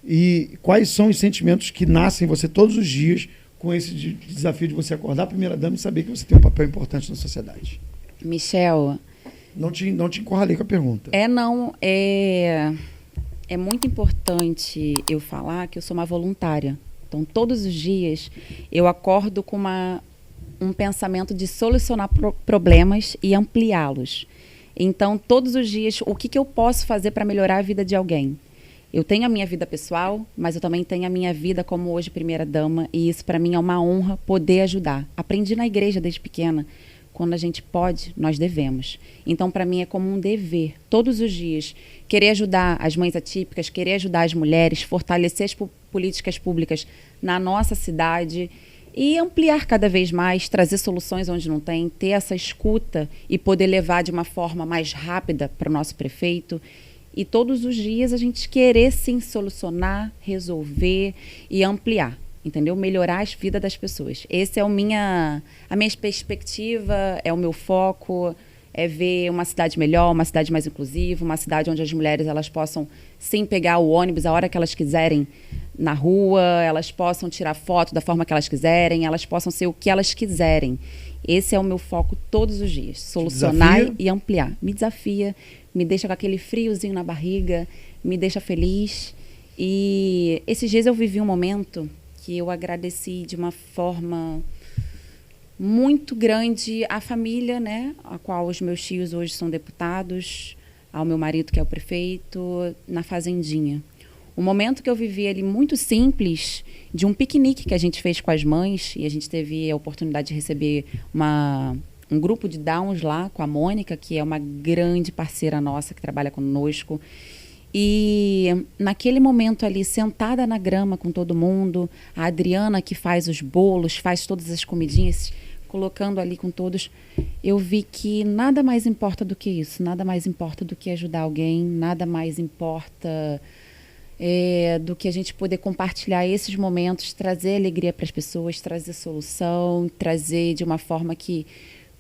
e quais são os sentimentos que nascem em você todos os dias com esse desafio de você acordar a primeira-dama e saber que você tem um papel importante na sociedade. Michel... Não te encurralei com a pergunta. É muito importante eu falar que eu sou uma voluntária. Então, todos os dias, eu acordo com um pensamento de solucionar problemas e ampliá-los. Então, todos os dias, o que eu posso fazer para melhorar a vida de alguém? Eu tenho a minha vida pessoal, mas eu também tenho a minha vida como hoje primeira-dama, e isso para mim é uma honra poder ajudar. Aprendi na igreja desde pequena. Quando a gente pode, nós devemos. Então, para mim, é como um dever, todos os dias, querer ajudar as mães atípicas, querer ajudar as mulheres, fortalecer as políticas públicas na nossa cidade e ampliar cada vez mais, trazer soluções onde não tem, ter essa escuta e poder levar de uma forma mais rápida para o nosso prefeito. E todos os dias a gente querer, sim, solucionar, resolver e ampliar. Entendeu? Melhorar a vida das pessoas. Essa é a minha perspectiva, é o meu foco, é ver uma cidade melhor, uma cidade mais inclusiva, uma cidade onde as mulheres elas possam sim pegar o ônibus a hora que elas quiserem na rua, elas possam tirar foto da forma que elas quiserem, elas possam ser o que elas quiserem. Esse é o meu foco todos os dias, solucionar e ampliar. Me desafia, me deixa com aquele friozinho na barriga, me deixa feliz. E esses dias eu vivi um momento que eu agradeci de uma forma muito grande à família, né, a qual os meus tios hoje são deputados, ao meu marido, que é o prefeito, na fazendinha. Um momento que eu vivi ali muito simples, de um piquenique que a gente fez com as mães, e a gente teve a oportunidade de receber um grupo de Downs lá com a Mônica, que é uma grande parceira nossa, que trabalha conosco. E naquele momento ali, sentada na grama com todo mundo, a Adriana que faz os bolos, faz todas as comidinhas, colocando ali com todos, eu vi que nada mais importa do que isso, nada mais importa do que ajudar alguém, nada mais importa do que a gente poder compartilhar esses momentos, trazer alegria para as pessoas, trazer solução, trazer de uma forma que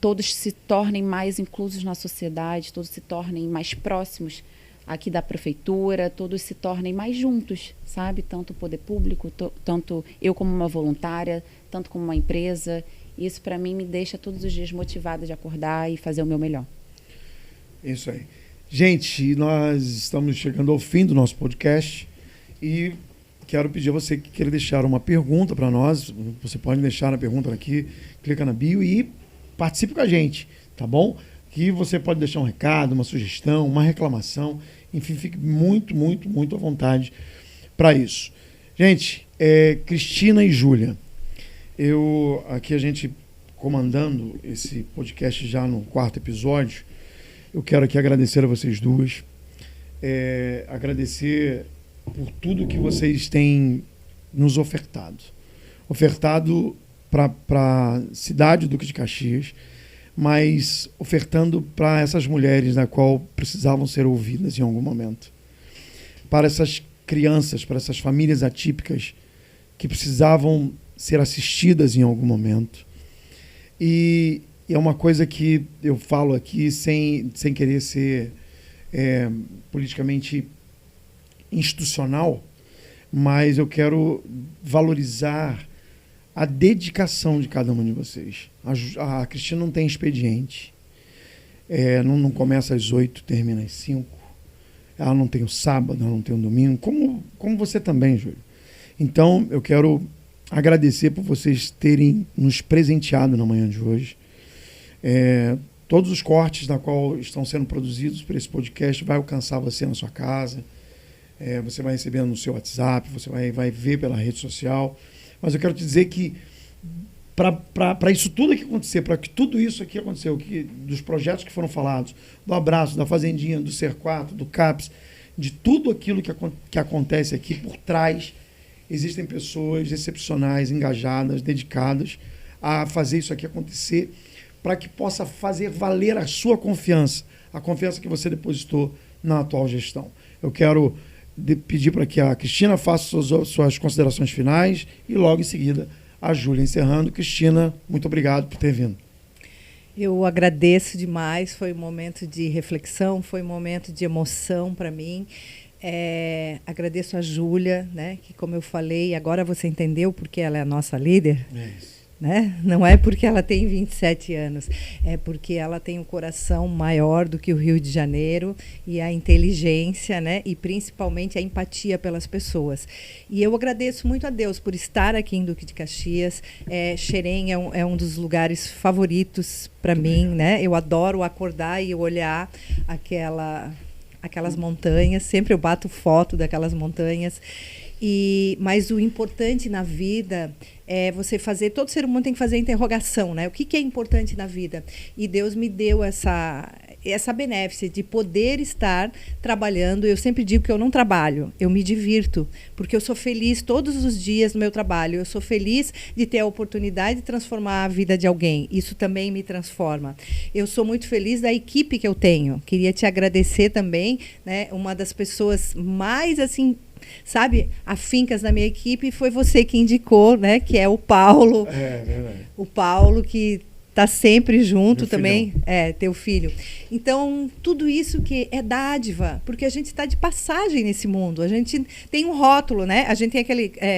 todos se tornem mais inclusos na sociedade, todos se tornem mais próximos aqui da prefeitura, todos se tornem mais juntos, sabe? Tanto o poder público, tanto eu como uma voluntária, tanto como uma empresa. Isso, para mim, me deixa todos os dias motivada de acordar e fazer o meu melhor. Isso aí. Gente, nós estamos chegando ao fim do nosso podcast e quero pedir a você que queira deixar uma pergunta para nós. Você pode deixar a pergunta aqui, clica na bio e participe com a gente, tá bom? Que você pode deixar um recado, uma sugestão, uma reclamação, enfim, fique muito, muito, muito à vontade para isso. Gente, Cristina e Júlia, aqui a gente comandando esse podcast já no 4º episódio, eu quero aqui agradecer a vocês duas, agradecer por tudo que vocês têm nos ofertado para a cidade do Duque de Caxias, mas ofertando para essas mulheres na qual precisavam ser ouvidas em algum momento, para essas crianças, para essas famílias atípicas que precisavam ser assistidas em algum momento. E é uma coisa que eu falo aqui sem querer ser politicamente institucional, mas eu quero valorizar a dedicação de cada uma de vocês. A Cristina não tem expediente. Não começa às 8, termina às 5. Ela não tem o sábado, ela não tem o domingo, como você também, Júlio. Então, eu quero agradecer por vocês terem nos presenteado na manhã de hoje. Todos os cortes na qual estão sendo produzidos por esse podcast vai alcançar você na sua casa. Você vai receber no seu WhatsApp, você vai ver pela rede social. Mas eu quero te dizer que para isso tudo aqui acontecer, para que tudo isso aqui aconteceu, dos projetos que foram falados, do Abraço, da Fazendinha, do Ser4, do CAPS, de tudo aquilo que acontece aqui por trás, existem pessoas excepcionais, engajadas, dedicadas a fazer isso aqui acontecer, para que possa fazer valer a sua confiança, a confiança que você depositou na atual gestão. Eu quero pedir para que a Cristina faça suas considerações finais e logo em seguida a Júlia encerrando. Cristina, muito obrigado por ter vindo. Eu agradeço demais, foi um momento de reflexão, foi um momento de emoção para mim. Agradeço a Júlia, né, que, como eu falei, agora você entendeu porque ela é a nossa líder. Né? Não é porque ela tem 27 anos, é porque ela tem um coração maior do que o Rio de Janeiro e a inteligência, né? E principalmente a empatia pelas pessoas. E eu agradeço muito a Deus por estar aqui em Duque de Caxias. Xerém é um dos lugares favoritos para mim, né? Eu adoro acordar e olhar aquelas montanhas, sempre eu bato foto daquelas montanhas. Mas o importante na vida é você fazer, todo ser humano tem que fazer interrogação, né? O que é importante na vida? E Deus me deu essa benéfice de poder estar trabalhando. Eu sempre digo que eu não trabalho, eu me divirto, porque eu sou feliz todos os dias no meu trabalho. Eu sou feliz de ter a oportunidade de transformar a vida de alguém. Isso também me transforma. Eu sou muito feliz da equipe que eu tenho. Queria te agradecer também, né? Uma das pessoas mais, assim, sabe, afincas da minha equipe foi você que indicou, né? Que é o Paulo. Verdade. O Paulo que está sempre junto. Meu também. Filhão. Teu filho. Então, tudo isso que é dádiva, porque a gente está de passagem nesse mundo. A gente tem um rótulo, né? A gente tem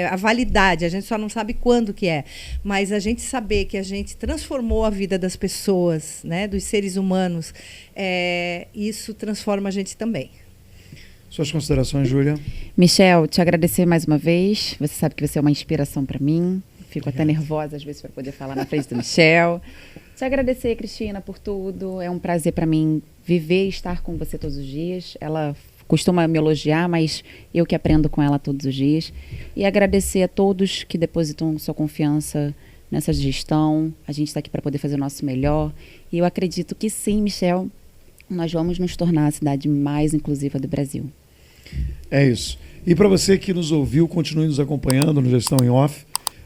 a validade, a gente só não sabe quando que é. Mas a gente saber que a gente transformou a vida das pessoas, né? Dos seres humanos, isso transforma a gente também. Suas considerações, Júlia? Michel, te agradecer mais uma vez. Você sabe que você é uma inspiração para mim. Fico até nervosa às vezes para poder falar na frente do Michel. Te agradecer, Cristina, por tudo. É um prazer para mim viver e estar com você todos os dias. Ela costuma me elogiar, mas eu que aprendo com ela todos os dias. E agradecer a todos que depositam sua confiança nessa gestão. A gente está aqui para poder fazer o nosso melhor. E eu acredito que sim, Michel, nós vamos nos tornar a cidade mais inclusiva do Brasil. É isso. E para você que nos ouviu, continue nos acompanhando no Gestão em Off,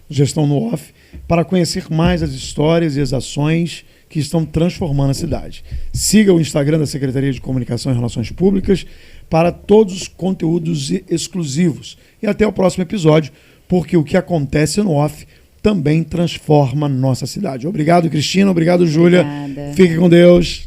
Gestão no Off, para conhecer mais as histórias e as ações que estão transformando a cidade. Siga o Instagram da Secretaria de Comunicação e Relações Públicas para todos os conteúdos exclusivos. E até o próximo episódio, porque o que acontece no Off também transforma a nossa cidade. Obrigado, Cristina. Obrigado, Júlia. Obrigada. Fique com Deus.